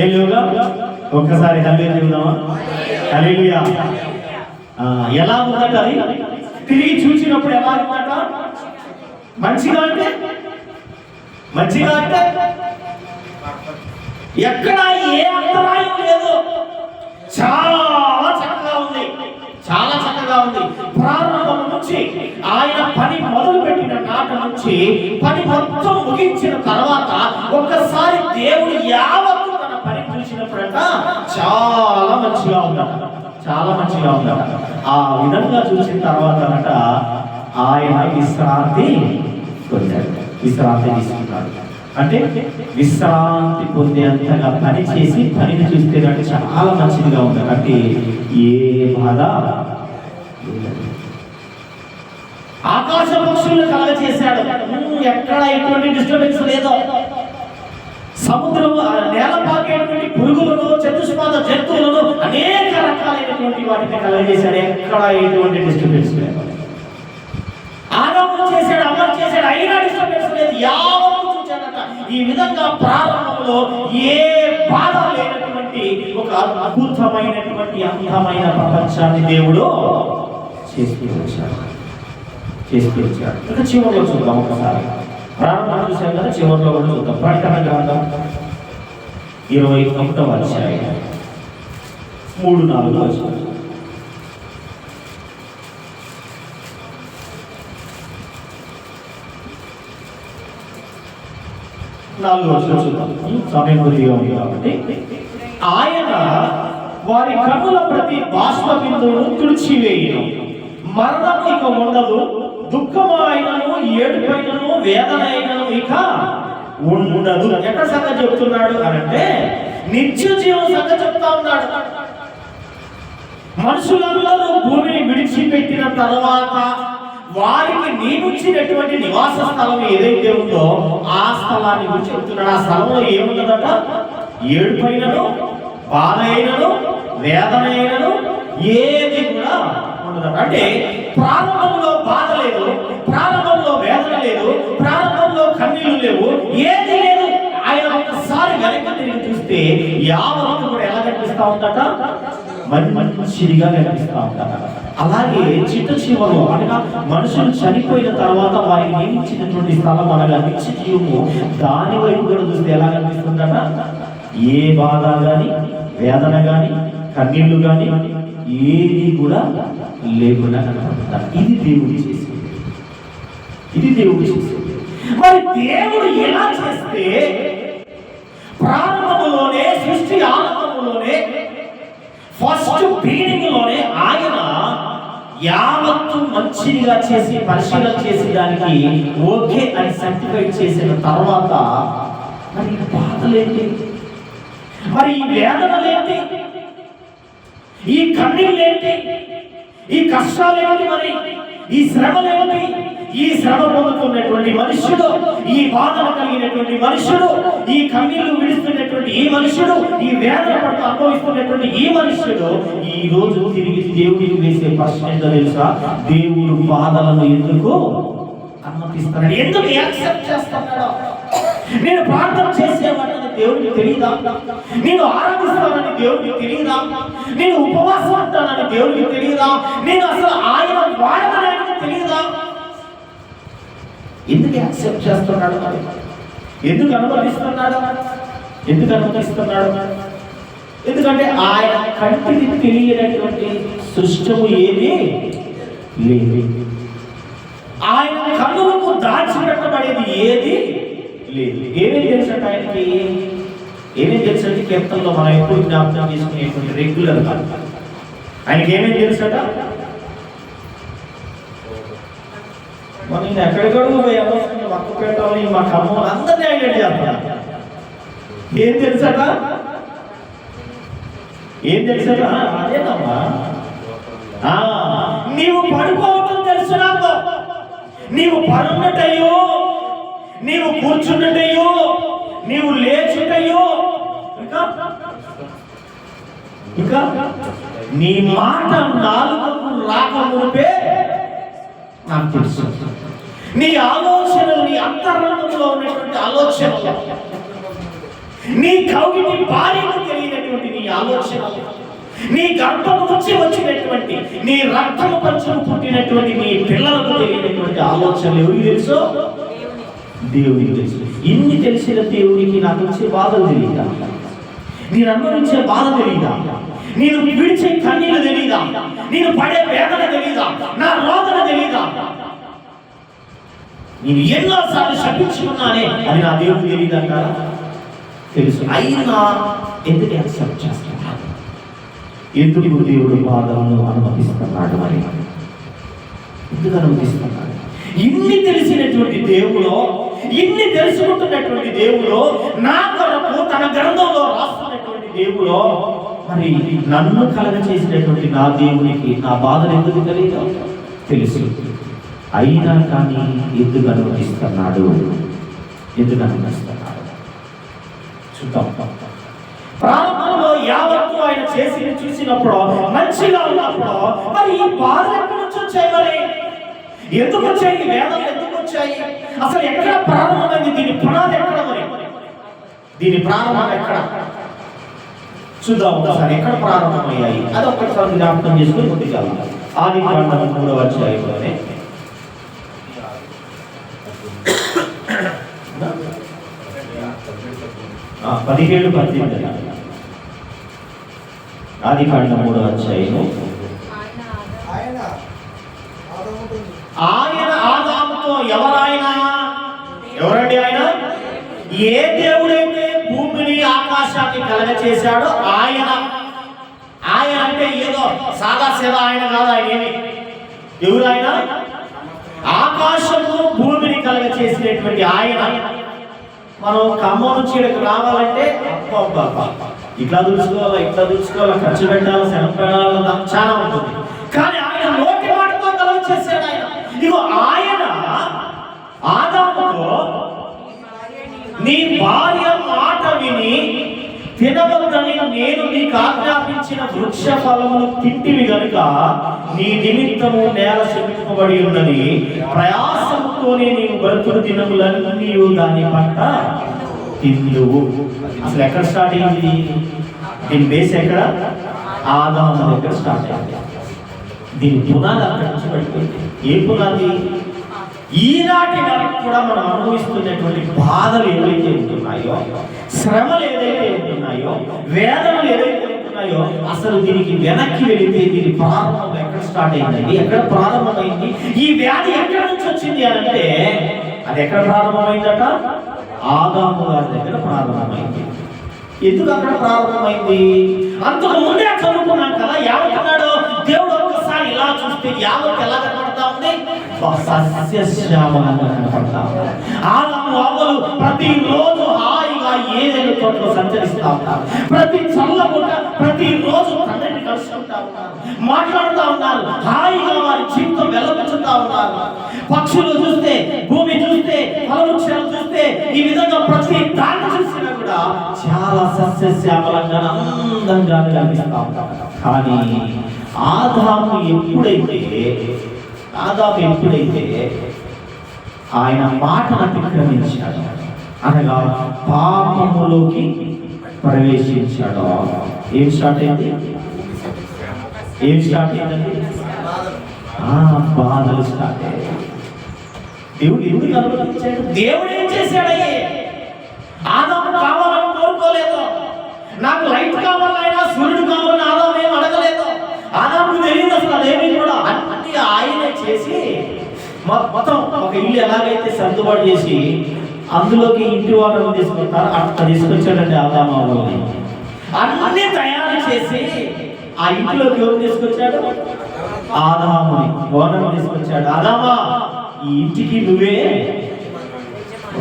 ఏం లేవుగా, ఒక్కసారి హల్లెలూయా చెబుదామా? హల్లెలూయా. ఎలా ఉందట అది? తిరిగి చూసినప్పుడు ఎలా ఉందట? మంచిగా అంటే ఎక్కడ ఏ అంతరాయం లేదు, చాలా చక్కగా ఉంది, చాలా చక్కగా ఉంది. ప్రారంభం నుంచి ఆయన పని మొదలు పెట్టిన నాటి నుంచి పని మొత్తం ముగించిన తర్వాత ఒక్కసారి దేవుడు యావత్తు తన పని చూసినప్పుడట చాలా మంచిగా ఉందట, చాలా మంచిగా ఉందట. ఆ విధంగా చూసిన తర్వాత ఆయన విశ్రాంతి పొందాడు, విశ్రాంతి తీసుకున్నాడు. అంటే విశ్రాంతి పొందేంతగా పని చేసి పనిని చూస్తే చాలా మంచిదిగా ఉంది. అంటే ఏ బాధ ఆకాశ పక్షులను కలగ చేశాడు. ఎక్కడ ఎటువంటి డిస్టర్బెన్స్ లేదో. సముద్రము నేల పాకేటువంటి పురుగులను, చతుష్పాద జంతువులను, అనేక రకాలైనటువంటి వాటిని కలగజేశాడు. ఎక్కడ ఎటువంటి డిస్టర్బెన్స్ లేదు. ఆదాము చేశాడు, అమలు చేశాడు, అయినా డిస్టర్బెన్స్ లేదు. యావత్తు చూశాడట. ఈ విధంగా ప్రారంభంలో ఏ బాధ లేనటువంటి ఒక అద్భుతమైనటువంటి అందమైన ప్రపంచాన్ని దేవుడు చేస్తూ వచ్చాడు. ఇక చివరిలో చూద్దాం ఒకసారి. ప్రారంభం చూసాం కదా, చివరిలో కూడా చూద్దాం. ప్రకటన గ్రంథం 21వ అధ్యాయం 3-4 వచనాలు. సమయం కొద్దిగా ఉంది కాబట్టి. ఆయన వారి కన్నుల ప్రతి బాష్ప బిందువును తుడిచివేయను, మరణం ఇక ఉండదు, దుఃఖమైనను, ఏడుపైనను, వేదన అయినను ఇక ఉండదు. ఎక్కడ సంగతి చెప్తున్నాడు అంటే నిత్య జీవం సంగతి చెప్తా ఉన్నాడు. మనుషులందరూ భూమిని విడిచిపెట్టిన తర్వాత వారికి నియమించినటువంటి నివాస స్థలం ఏదైతే ఉందో ఆ స్థలాన్ని గురించి చెప్తున్నాడు. ఆ స్థలంలో ఏముందట? ఏడుపైనను, బాధ అయినను, వేదన అయినను ఏది కూడా ఉండదట. అంటే ప్రారంభంలో బాధ లేదు, ప్రారంభంలో వేదన లేదు, ప్రారంభంలో కన్నీళ్లు లేవు, ఏది లేదు. ఆయన ఒక్కసారి వెనక్కి తిరిగి చూస్తే యావత్తు కూడా ఎలా కనిపిస్తా ఉందట? మంచిగా కనిపిస్తా ఉంటారు. అలాగే చిట్ట చివరిలో అనగా మనుషులు చనిపోయిన తర్వాత వారికి నియమించినటువంటి స్థలం అనగా నిత్య జీవము, దాని వైపు కూడా చూస్తే ఎలా కనిపిస్తుందట? ఏ బాధ గాని, వేదన గాని, కన్నీళ్లు గాని ఏది కూడా లేకుండా కనపడుతుంది. ఇది దేవుడు చేసేది. మరి దేవుడు ఎలా చేస్తే ప్రారంభంలోనే, సృష్టి ఆరంభంలోనే, ఫస్ట్ బిగినింగ్ లోనే ఆయన యావత్తు మంచిగా చేసి పరిశీలన చేసి దానికి ఓకే అని సర్టిఫైడ్ చేసిన తర్వాత మరి బాధలేంటి, మరి ఈ వేదనలేంటి, ఈ కన్నీళ్ళేంటి, ఈ కష్టాలేంటి, మరి ఈ శ్రమలేంటి? ఈ శ్రమ పొందుతున్నటువంటి మనుష్యుడు, ఈ బాధను కలిగినటువంటి మనుష్యుడు, ఈ కన్నీళ్లు విడుస్తున్నటువంటి ఈ మనుష్యుడు, ఈ వేదన పడుతూ అనుభవిస్తున్నటువంటి ఈ మనుష్యుడు ఈ రోజు తిరిగి దేవుడికి వేసే ప్రశ్న ఏంటో తెలుసా? దేవుడు బాధలను ఎందుకు అనుమతిస్తున్నాడు? ఎందుకు యాక్సెప్ట్ చేస్తున్నాడు? నేను ప్రార్థన చేసేవాడిని దేవుడికి తెలియదా? నేను ఆరాధిస్తానని దేవుడికి తెలియదా? నేను ఉపవాసం ఉంటానని దేవుడికి తెలియదా? నేను అసలు ఆయన వాడమని తెలియదా? ఎందుకు యాక్సెప్ట్ చేస్తున్నాడు? ఎందుకు అనుమతిస్తున్నాడు? ఎందుకంటే ఆయన కంటికి తెలియనటువంటి సృష్టము ఏది లేదు. ఆయన కన్నులకు దాచిపెట్టబడేది ఏది లేదు. ఏమేమి తెలుసంటే ఆయనకి, ఏమేమి తెలుసంటే కీర్తనలో మనం ఎప్పుడు జ్ఞాపకం చేసుకునేటువంటి రెగ్యులర్ కాదు. ఆయనకి ఏమేమి తెలుసట? మనం ఎక్కడికడుగు మక్కపేటని మా ఖమ్మం అందరినీ ఐడెంట్ చేస్తాం. ఏం తెలుసట? అదేనమ్మా, నీవు పడుకోవటం తెలుసు నాకు, నీవు పడున్నట్టయ్యో, నీవు కూర్చున్నట్టయ్యో, నీవు లేచుటయ్యో, ఇంకా నీ మాట నాలుగు రాకముందే నాకు తెలుసు. నీ ఆలోచనలు, నీ అంతరంగంలో ఉన్నటువంటి ఆలోచనలు, నీ కవిని భార్యకు తెలియనటువంటి నీ ఆలోచనలు, నీ గర్భము నుంచి వచ్చినటువంటి, నీ రక్తము పంచుకు పుట్టినటువంటి నీ పిల్లలకు తెలియనటువంటి ఆలోచనలు ఎవరికి తెలుసు? దేవుడికి తెలుసు. ఇన్ని తెలిసిన దేవుడికి నాకు వచ్చే బాధలు తెలియదా? నేను అనుభవించే బాధ తెలియదా? నేను విడిచే కన్నీళ్ళు తెలియదా? నేను పడే వేదన తెలియదా? నా రోదన తెలియదా? నేను ఎన్నోసార్లు శపించుకున్నానే అది నా దేవుడు తెలియదంటారా? తెలుసు. అయినా ఎందుకు యాక్సెప్ట్ చేస్తున్నాడు? ఎందుకు దేవుడు బాధలను అనుమతిస్తున్నాడు? మరి ఎందుకు అనుమతిస్తున్నాడు? ఇన్ని తెలిసినటువంటి దేవుడు, ఇన్ని తెలుసుకుంటున్నటువంటి దేవుడు, నా కొరకు తన గ్రంథంలో రాస్తున్నటువంటి దేవుడు, మరి నన్ను కలగ చేసినటువంటి నా దేవునికి నా బాధలు ఎందుకు తెలియదు? తెలుసు. అయినా కానీ ఎందుకు అనుమతిస్తున్నాడు? చూద్దాం. ప్రారంభంలో యావత్తు ఆయన చేసి చూసినప్పుడు మంచిగా ఉన్నప్పుడు మరి ఈ బాధలు ఎక్కడి నుంచి వచ్చాయి? మరి ఎందుకు వచ్చాయి? వేదనలు ఎందుకు వచ్చాయి? అసలు ఎక్కడ ప్రారంభమైంది? దీని పునాది ఎక్కడ? మరి దీని ప్రారంభం ఎక్కడ? చూద్దాం ఒకసారి. ఎక్కడ ప్రారంభమయ్యాయి అది ఒక్కసారి జ్ఞాపకం చేసుకుని ముందుకు వెళ్దాం. ఆదికాండం 3వ అధ్యాయంలోనే 17-18 ఆదికాండం 3వ అధ్యాయము. ఆయన ఆదాముతో ఎవరండి ఆయన? ఏ దేవుడైతే భూమిని ఆకాశాన్ని కలగచేశాడో ఆయన అంటే ఏదో సాదా సేదా ఆయన కాదు. ఆయన ఏమి? ఎవరు ఆయన? ఆకాశము భూమిని కలగచేసినటువంటి ఆయన. మనం ఖమ్మం నుంచి ఇక్కడికి రావాలంటే ఇట్లా చూసుకోవాలా, ఖర్చు పెట్టాలి, శ్రమ పెట్టాలి, చాలా ఉంటుంది. కానీ ఆయన నోటి మాటతో కలగచేశాడు. ఆయన ఇగో ఆయన ఆదాముతో నీ భార్య మాట విని తినవద్దని నేను నీకు ఆజ్ఞాపించిన వృక్ష ఫలములు తింటివి గనుక నీ నిమిత్తము నేల శపింపబడి ఉన్నది, ప్రయాసముతోనే నీవు బ్రతుకు దినములన్నీ దాని పంట తిందువు. అసలు ఎక్కడ స్టార్ట్ అయింది? దీని బేస్ ఎక్కడ? ఆదాము దగ్గర స్టార్ట్ అయింది. దీని పునాది అక్కడ నుంచి పడిపోయింది. ఏ పునాది? ఈనాటి వరకు కూడా మనం అనుభవిస్తున్నటువంటి బాధలు ఏవైతే ఉంటున్నాయో, శ్రమలు ఏదైతే ఉంటున్నాయో, వేదనలు ఏదైతే ఉంటున్నాయో, అసలు దీనికి వెనక్కి వెళితే దీని ప్రారంభం ఎక్కడ స్టార్ట్ అయిందండి? ఎక్కడ ప్రారంభమైంది? ఈ వ్యాధి ఎక్కడి నుంచి వచ్చింది అని అంటే అది ఎక్కడ ప్రారంభమైందట? ఆదాము గారి దగ్గర ప్రారంభమైంది. ఎందుకు అక్కడ ప్రారంభమైంది? అంతకు ముందే చదువుకున్నాం కదా. యావన్నాడు దేవుడు ఒక్కసారి ఇలా చూస్తే యావత్ ఎలా కనపడతా ఉంది? సస్యశ్యామలంగా కనపడతా ఉంది. ఆదాము అవ్వలు ప్రతిరోజు హాయిగా ఏదైనా తోటలో సంచరిస్తా ఉంటారు. ప్రతి చల్లబుట్ట ప్రతిరోజు తండ్రిని కలుసుకుంటా ఉన్నారు, మాట్లాడుతూ ఉన్నారు, హాయిగా వారి జీవితం వెల్లబుచ్చుతా ఉన్నారు. పక్షులు చూస్తే, భూమి చూస్తే, ఫలవృక్షాలు చూస్తే, ఈ విధంగా ప్రతి దాన్ని చూసినా కూడా చాలా సస్యశ్యామలంగా అందంగా కనిపిస్తా ఉంటారు. కానీ ఆదాము ఎప్పుడైతే ఆయన మాటను అతిక్రమించాడు, అనగా పాపములోకి ప్రవేశించాడు, ఏం స్టార్ట్ అయింది? బాధలు స్టార్ట్ అయ్యాయి. దేవుడు అనుమతించాడు. దేవుడు ఏం చేశాడయ్యే? ఆదాము కావాలని కోరుకోలేదు. నాకు లైట్ కావాలైనా సూర్యుడు కావాలని ఆదాము ఏం అడగలేదు. ఆదాముకు తెలియదు అసలు అదేమీ కూడా. అన్ని ఆయనే చేసి మొత్తం ఒక ఇల్లు ఎలాగైతే సర్దుబాటు చేసి అందులోకి ఇంటి వాళ్ళని తీసుకుంటారు అట్లా తీసుకొచ్చాడండి ఆదాము అవ్వని. అన్ని తయారు చేసి ఆ ఇంటిలోకి ఎవరు తీసుకొచ్చాడు? ఆదాముని, ఓనర్ తీసుకొచ్చాడు. ఆదామా, ఈ ఇంటికి నువ్వే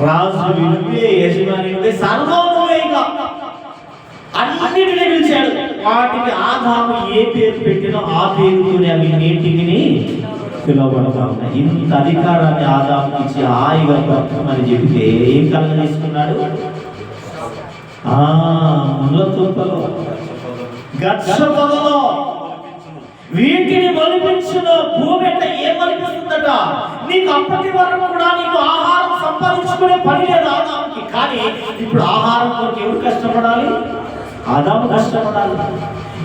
రాజు, నువ్వే యజమాని, నువ్వే సర్వం, నువ్వే. ఇంకా అన్నిటినీ పిలిచాడు. వాటికి ఆదాము ఏ పేరు పెట్టినో ఆ పేరుతోనే అవి నేటికి పిలువబడతా ఉన్నాయి. ఇంత అధికారాన్ని ఆదాము ఇచ్చి హాయిగా బ్రతకమని చెబితే ఏం కలగ తీసుకున్నాడు? ముళ్ళ తుప్పలో, గచ్చ పొదలో వీటిని మొలిపించును. భూమి అంటే ఏం మొలిపిస్తుందట? నీకు అప్పటి వరకు కూడా నీకు ఆహారం సంపాదించుకునే పని లేదు ఆదాముకి. కానీ ఇప్పుడు ఆహారం కొరకు ఎవరు కష్టపడాలి? ఆదాము కష్టపడాలి.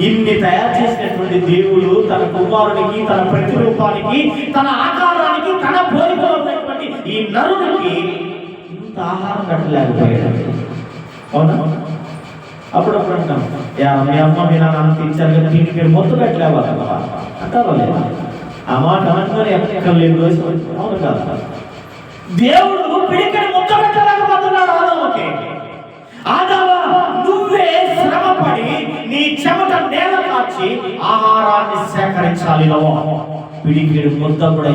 ఇన్ని తయారు చేసినటువంటి దేవుడు తన కుమారునికి, తన ప్రతిరూపానికి, తన ఆకారానికి, తన పోలికలో ఉన్నటువంటి ఈ నరునికి ఇంత ఆహారం కట్టలేకపోయాడు. అవునా? అప్పుడప్పుడు అంటాం, మీ అమ్మ మీ నాన్న తెచ్చారు కదా, దీనికి మీరు మొత్తం పెట్టలేవాలి అంటారా లేదా? ఆ మాట అనగానే ఎక్కడ లేదు రోజు. అవును కదా? దేవుడు పిడికిని మొత్త పెట్టలేకపోతున్నాడు ఆదాముకి. ఆదామా, నువ్వే శ్రమపడి నీ చెమట నేల కాచి ఆహారాన్ని సేకరించాలి. పిడికిడు ముద్ద కూడా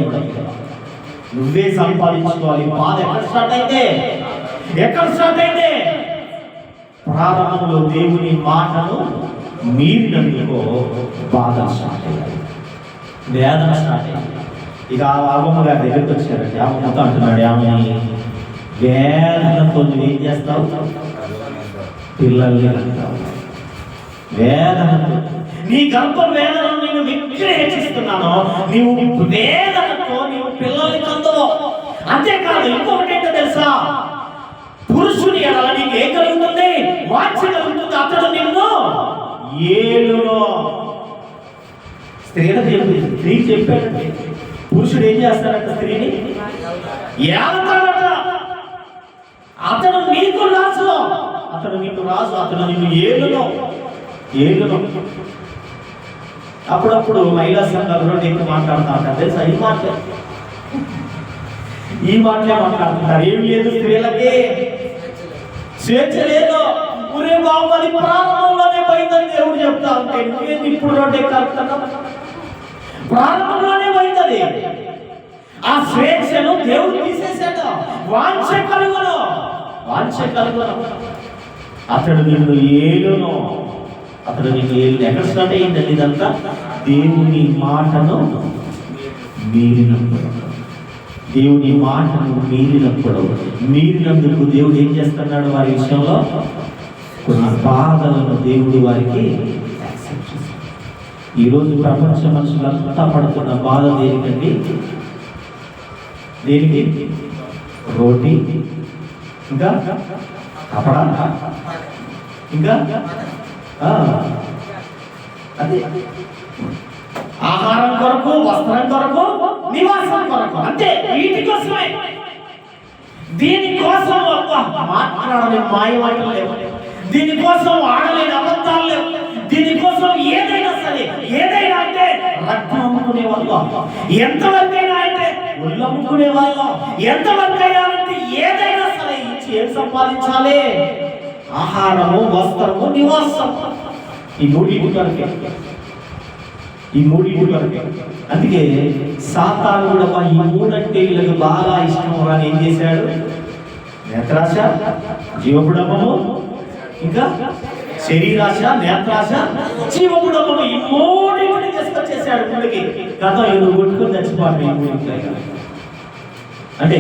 నువ్వే సంపాదించుకోవాలి. బాధ ఎక్కడ స్టార్ట్ అయితే ప్రారంభంలో దేవుని మాటను మీరినందుకో బాధ స్టార్ట్ అయ్యాయి, వేదన స్టార్ట్ అయ్యాయి. ఇక అమ్మమ్మ గారి దగ్గరికి వచ్చారండి. అమ్మమ్మతో అంటున్నాడు, ఆమె వేదనతో నువ్వు ఏం చేస్తావు? పిల్లల్ని అంటావు. వేదనతో నీ గర్భ వేదనను నేను విక్రయించిస్తున్నాను. నీవు వేదనతో నీవు పిల్లల్ని కందవు. అంతేకాదు, ఇంకొకటి ఏంటో తెలుసా? పురుషుని ఎడల నీకు ఏం కలుగుతుంది? వాంఛ కలుగుతుంది. అతడు నిన్ను ఏలును. స్త్రీ చెప్పాడంటే పురుషుడు ఏం చేస్తాడంట? స్త్రీని ఏలతాడట. అతడు నీకు రాజు, అతడు నీకు రాజు, అతడు నిన్ను ఏలును. అప్పుడప్పుడు మహిళా సంఘాలలో నేను మాట్లాడుతూ ఉంటాను తెలుసా? ఈ మాటలే మాట్లాడుతుంటారు. ఏం లేదు, స్త్రీలకి స్వేచ్ఛ లేదు. ఒరే బాబు, అది ప్రారంభంలోనే పోయిందని దేవుడు చెప్తా ఉంటే నువ్వేంటి ఇప్పుడు రోడ్డే కలుపుతున్నా? ప్రారంభంలోనే పోయింది. ఆ స్వేచ్ఛను దేవుడు తీసేసాడు. వాంఛ కలుగును. అతడు నిన్ను ఏలును. ఎక్కడ స్టార్ట్ అయ్యిందండి ఇదంతా? దేవుని మాటను మీరినప్పుడు. మీరినందుకు దేవుడు ఏం చేస్తున్నాడు? వారి విషయంలో కొన్ని బాధలను దేవుడు వారికి యాక్సెప్ట్ చేస్తాడు. ఈరోజు ప్రపంచ మనుషులంతా పడుతున్న బాధ దేనికి? రోటీ, ఇంకా కపడా, ఇంకా అదే ఆహారం కొరకు, వస్త్రం కొరకు, నివాసం కొరకు, అంతే. వీటి కోసమే. దీనికోసం మాట్లాడలేని మాయమాటలు లేవు. దీనికోసం ఆడలేని అబద్ధాలు లేవు. దీనికోసం ఏదైనా సరే, ఏదైనా అంటే రక్తం అమ్ముకునే వాళ్ళు, ఎంతవరకైనా అంటే ఒళ్ళు అమ్ముకునే వాళ్ళు, ఎంతవరకైనా అంటే ఏదైనా సరే ఇచ్చి ఏం సంపాదించాలి? ఆహారము, వస్త్రము, నివాసం. ఈ మూడింటి వరకే. అందుకే సాతాను కూడా ఈ మూడంటే వీళ్ళకి బాగా ఇష్టం అని ఏం చేశాడు? నేత్రాశ, జీవపుడమము, ఇంకా శరీరాశ, నేత్రాశ, జీవపుడమము, ఈ మూడింటిని తీసుకొచ్చేసాడు ముందుకి. గతం ఇల్లు కొట్టుకుని చచ్చిపోవాలి. అంటే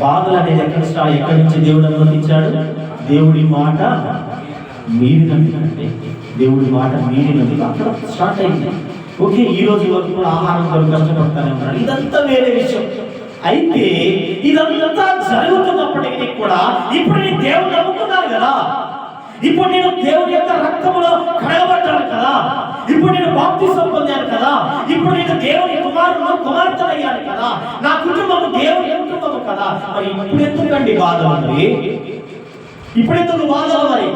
బాధలు అనేది ఎక్కడి నుంచి దేవుడు అనుమతించాడు? దేవుడి మాట మీరినందుకంటే, దేవుడి మాట మీరినందుకు అక్కడ స్టార్ట్ అయింది. ఓకే, ఈ రోజు వరకు కూడా ఆహారం కొరకు కష్టపడతానే ఉన్నాడు. ఇదంతా వేరే విషయం. అయితే ఇదంతా జరుగుతున్నప్పటికీ కూడా ఇప్పుడు నేను దేవుడు నమ్ముకున్నాను కదా, ఇప్పుడు నేను దేవుడి యొక్క రక్తములో కడగబడ్డాను కదా, ఇప్పుడు నేను బాప్తిసం పొందాను కదా, ఇప్పుడు నేను దేవుని కుమార్తెనయ్యాను కదా, నా కుటుంబము దేవుని కుటుంబము కదా. మరి ఇప్పుడు ఎందుకండి బాధలు? మరి ఇప్పుడు ఎందుకు బాధలు? మరి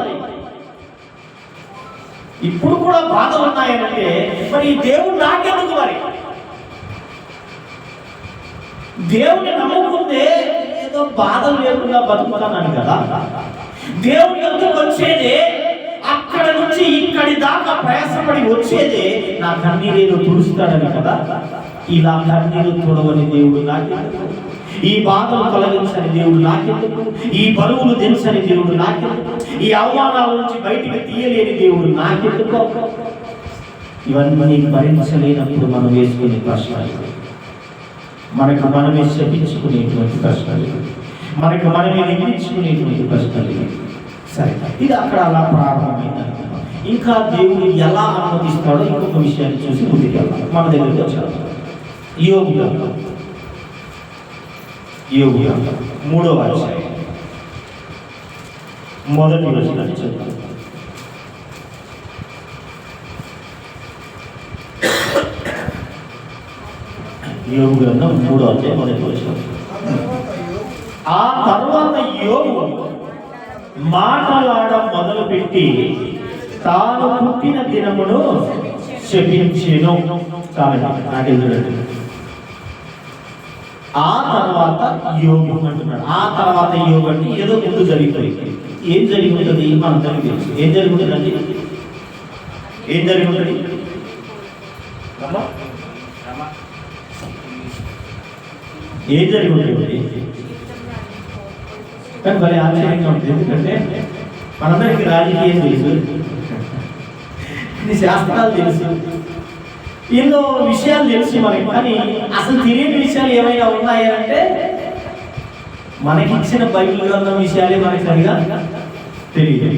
ఇప్పుడు కూడా బాధలు ఉన్నాయంటే మరి దేవుడు నాకెందుకు? మరి దేవుని నమ్ముకుంటే ఏదో బాధలు లేకుండా బతుకుతానని కదా. దేవుని ఎందుకు వచ్చేదే అక్కడ నుంచి ఇక్కడి దాకా ప్రయాసపడి వచ్చేదే నా కన్నీరేదో తుడుస్తాడని కదా. ఇలా కన్నీరు తొడవని దేవుడు నాకెందుకు? ఈ బాధలు తొలగించని దేవుడు నాకెందుకు? ఈ బరువులు దించని దేవుడు నాకెందుకు? ఈ అవమానాల నుంచి బయటికి తీయలేని దేవుడు నాకెందుకు? ఇవన్నీ భరించలేనప్పుడు మనం వేసుకునే కష్టాలు, మనకు మనమే శపించుకునేటువంటి కష్టాలు, మనకు మనమే నిందించుకునేటువంటి కష్టాలు. సరే, ఇది అక్కడ అలా ప్రారంభమైంది. ఇంకా దేవుడు ఎలా అనుమతిస్తాడో ఇంకొక విషయాన్ని చూసి ముందుకెళ్తాం. మన దగ్గరికి వచ్చాడు యోబు 3వ అధ్యాయం మొదటి వచనాన్ని చదువుతాం. యోబు గ్రంథం 3వ అధ్యాయం మొదటి వచనం. ఆ తర్వాత యోబు మాటలాడ మొదలుపెట్టి తాను పుట్టిన దినమును శపించెను. కాబట్టి ఆ తర్వాత యోగు అంటున్నాడు. ఆ తర్వాత యోగు అంటే ఏదో ముందు జరిగిపోయింది. ఏం జరిగి ఉంటుంది? మనం తెలుసు. ఏం జరిగి ఉంటుందండి? ఏం జరిగి ఉంటుంది? ఏం జరిగి ఉంటుంది? కానీ మరి ఆశ్చర్యంగా ఉంటుంది. ఎందుకంటే మనందరికీ రాజకీయం తెలుసు, శాస్త్రాలు తెలుసు, ఎన్నో విషయాలు తెలుసు మనకి, కానీ అసలు తెలియని విషయాలు ఏమైనా ఉన్నాయంటే మనకి ఇచ్చిన బైబిల్ గ్రంథం విషయాలే మనకి సరిగా తెలియదు,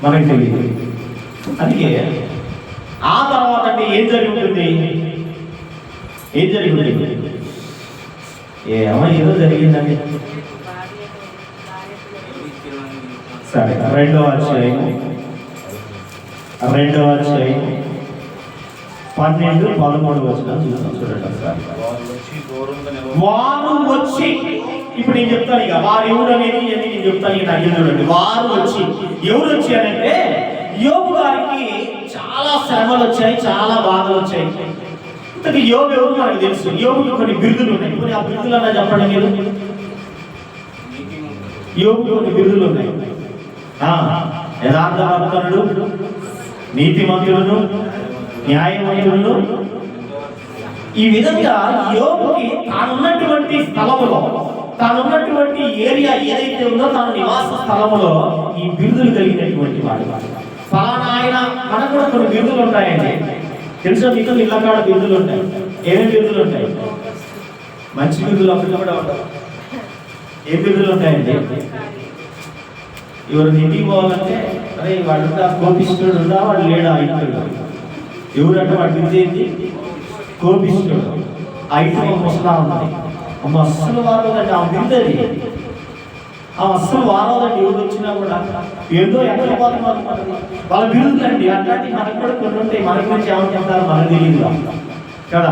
మనకి తెలియదు. అందుకే ఆ తర్వాత అంటే ఏం జరుగుతుంది, ఏం జరుగుతుంది? ఏమో ఏదో జరిగిందండి. సరే, రెండవ అధ్యాయం 12-13 వచనాలు చూద్దాం. చూడండి సార్. వారు వచ్చి, ఇప్పుడు నేను చెప్తాను ఇక వారు ఎవరు అనేది నేను చెప్తాను. ఇక నాకు చూడండి, వారు వచ్చి ఎవరు వచ్చారంటే యోబు గారికి చాలా శ్రమలు వచ్చాయి, చాలా బాధలు వచ్చాయి. ఇంతకు యోబు ఎవరు మనకు తెలుసు. యోబుకి కొన్ని బిరుదులు ఉన్నాయి. కొన్ని ఆ బిరుదులు అన్నా చెప్పండి మీరు. యోబుకి కొన్ని బిరుదులు ఉన్నాయి. యథార్థవంతుడు, నీతిమంతుడు, న్యాయవంతుడు. ఈ విధంగా యోబుకి తానున్నటువంటి స్థలములో, తానున్నటువంటి ఏరియా ఏదైతే ఉందో తాను నివాస స్థలములో ఈ బిరుదులు కలిగినటువంటి వాడు. ఫలానా ఆయన, మనకు కూడా కొన్ని బిరుదులు ఉంటాయండి. తెలుసా మీకు? ఇళ్ళ కాడ బిరుదులు ఉంటాయి. ఏమేమి బిరుదులు ఉంటాయి? మంచి బిరుదులు అప్పుడు కూడా ఉంటాయి. ఏ బిరుదులు ఉంటాయండి? ఎవరు ఇంటికి పోవాలంటే అరే వాడు కోపిస్తుడు ఉందా, వాడు లేడా ఇంట్లో. ఎవరంటే వాడు బిరుదు ఏంటి? కోపిస్తుడు. ఐటమ్ ముసలా ఉంది. అస్సలు వారదండి ఆ బిరుదది. ఆ అస్సలు వారదండి. ఎవరు వచ్చినా కూడా ఏదో ఎక్కడ పోతున్నారు వాళ్ళ బిరుదులండి. అట్లాంటి మనకు కూడా కొన్ని ఉంటాయి. మన గురించి ఏమని చెప్తారో మనకు తెలియదు కదా.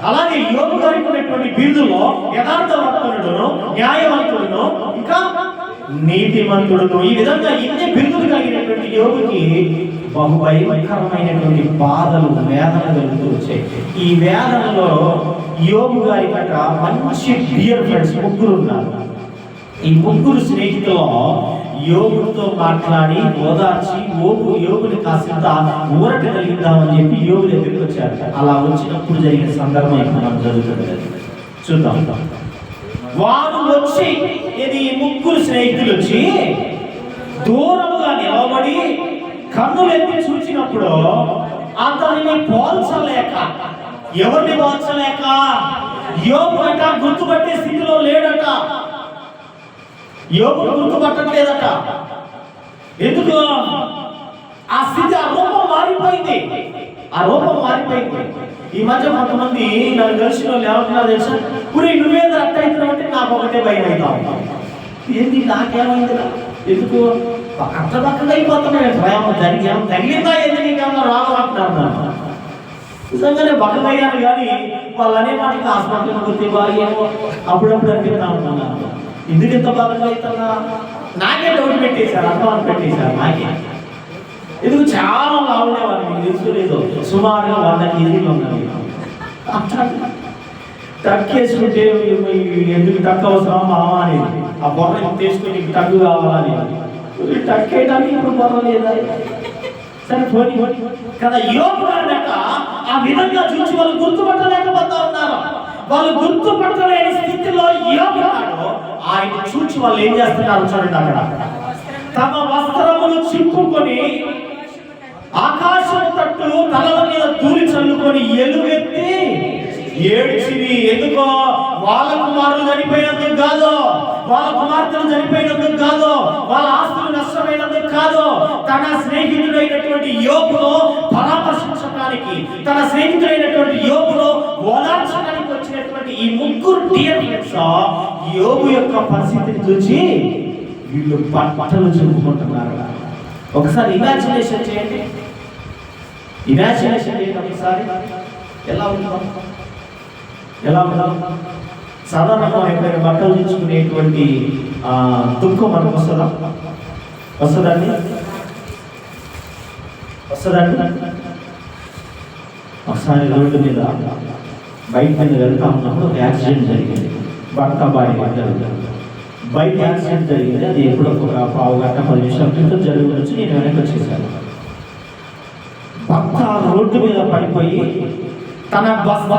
అలాగే యోబు గారికి ఉన్నటువంటి బిరుదులో యథార్థవంతుడును, న్యాయవంతుడును, ఇంకా నీతిమంతుడును, ఈ విధంగా ఇన్ని బిరుదులు కలిగినటువంటి యోబుకి బహుభయంకరమైనటువంటి బాధలు, వేదనలు కలుగుతూ వచ్చాయి. ఈ వేదనలో యోబు గారి పట్ల మంచి డియర్ ఫ్రెండ్స్ ముగ్గురు ఉన్నారు. ఈ ముగ్గురు స్నేహితులు యోబుతో మాట్లాడి ఓదార్చి యోబుని కాసింత ఊరట కలిగిద్దామని చెప్పి యోబు దగ్గరికి వచ్చారు. అలా వచ్చినప్పుడు జరిగిన సందర్భం ఇప్పుడు మనం జరుగుతుంది, చూద్దాం. వారు వచ్చి, ఇది ముగ్గురు స్నేహితులు వచ్చి దూరముగా నిలబడి కన్నులెత్తి చూచినప్పుడు అతనిని పోల్చలేక, ఎవరిని పోల్చలేక, యోబు గట గుర్తుపట్టే స్థితిలో లేడట. యోబు గుర్తుపట్టట్లేదట. ఎందుకు? ఆ స్థితి, ఆ రూపం మారిపోయింది. ఆ రూపం మారిపోయింది. ఈ మధ్య కొంతమంది నన్ను కలిసిన వాళ్ళు ఏమంటున్నారు తెలుసా? పురి నువ్వేదో అట్ట అవుతున్నావు అంటే నాకు ఒకటే భయం అవుతావు. ఏంటి నాకేమైంది? ఎందుకు అట్ట పక్కన అయిపోతున్నాయి? భయం తగిలిందా ఏంది? నీకేమన్నా రావాలంటున్నారు. నిజంగానే బక్కగయ్యాను, కానీ వాళ్ళు అనే మాటకి హాస్పిటల్కి పోతే బాగా అప్పుడప్పుడు అనిపిస్తా ఉంటున్నాను. ఎందుకు ఇంత బాధగా అవుతున్నా? నాకే డౌట్ పెట్టేశారు, అర్థం పెట్టేశారు నాకే. ఎందుకు చాలా లావుండేవాళ్ళు, మీకు తెలుసుకోలేదు. సుమారుగా 100 కేజీలు ఉన్నాయి. టక్కేసుకుంటే ఎందుకు టక్ అవసరం మామా అనేది, ఆ బొర్ర తీసుకుని టక్కు కావాలని టక్కేయడానికి ఇప్పుడు బొర్ర లేదా? సరే పోనీ కదా. యోబు గారినట ఆ విధంగా చూసి వాళ్ళు గుర్తుపట్టలేకపోతా ఉన్నారు. వాళ్ళు గుర్తుపట్టలేని స్థితిలో యోబు గారు ఆయన చూచి వాళ్ళు ఏం చేస్తున్నారు చూడండి. అక్కడ తమ వస్త్రములు చింపుకొని ఆకాశం తట్టు తలల మీద ధూళి చల్లుకొని ఎలుగెత్తి ఏడ్చివి. ఎందుకో? వాళ్ళ కుమారులు చనిపోయినందుకు కాదు, వాళ్ళ కుమార్తెలు చనిపోయినందుకు కాదు, వాళ్ళ ఆస్తులు నష్టమైనందుకు కాదు. తన స్నేహితుడైనటువంటి యోబును పరామర్శించడానికి, తన స్నేహితుడైనటువంటి యోబును ఓదార్చడానికి వచ్చినటువంటి ఈ ముగ్గురు డియర్ ఫ్రెండ్స్ యోబు యొక్క పరిస్థితిని చూసి వీళ్ళు బట్టలు చింపుకుంటున్నారు. ఒకసారి ఇమాజినేషన్ చేయండి. ఇమాజినేషన్ చేయండి ఒకసారి. ఎలా ఉందా? ఎలా ఉందా? సాధారణంగా ఎప్పుడైనా బట్టలు చించుకునేటువంటి దుఃఖం మనకు వస్తుందా? వస్తుందండి? ఒకసారి రోడ్డు మీద బైక్ మీద వెళ్తా ఉన్నప్పుడు ఒక యాక్సిడెంట్ జరిగింది. భర్త భార్య బైక్ యాక్సిడెంట్ జరిగింది. అది ఎప్పుడో ఒక 15 గంట 10 నిమిషాల క్రితం జరిగి వచ్చి నేను వెనక్కి వచ్చేసాను. భర్త రోడ్డు మీద పడిపోయి తన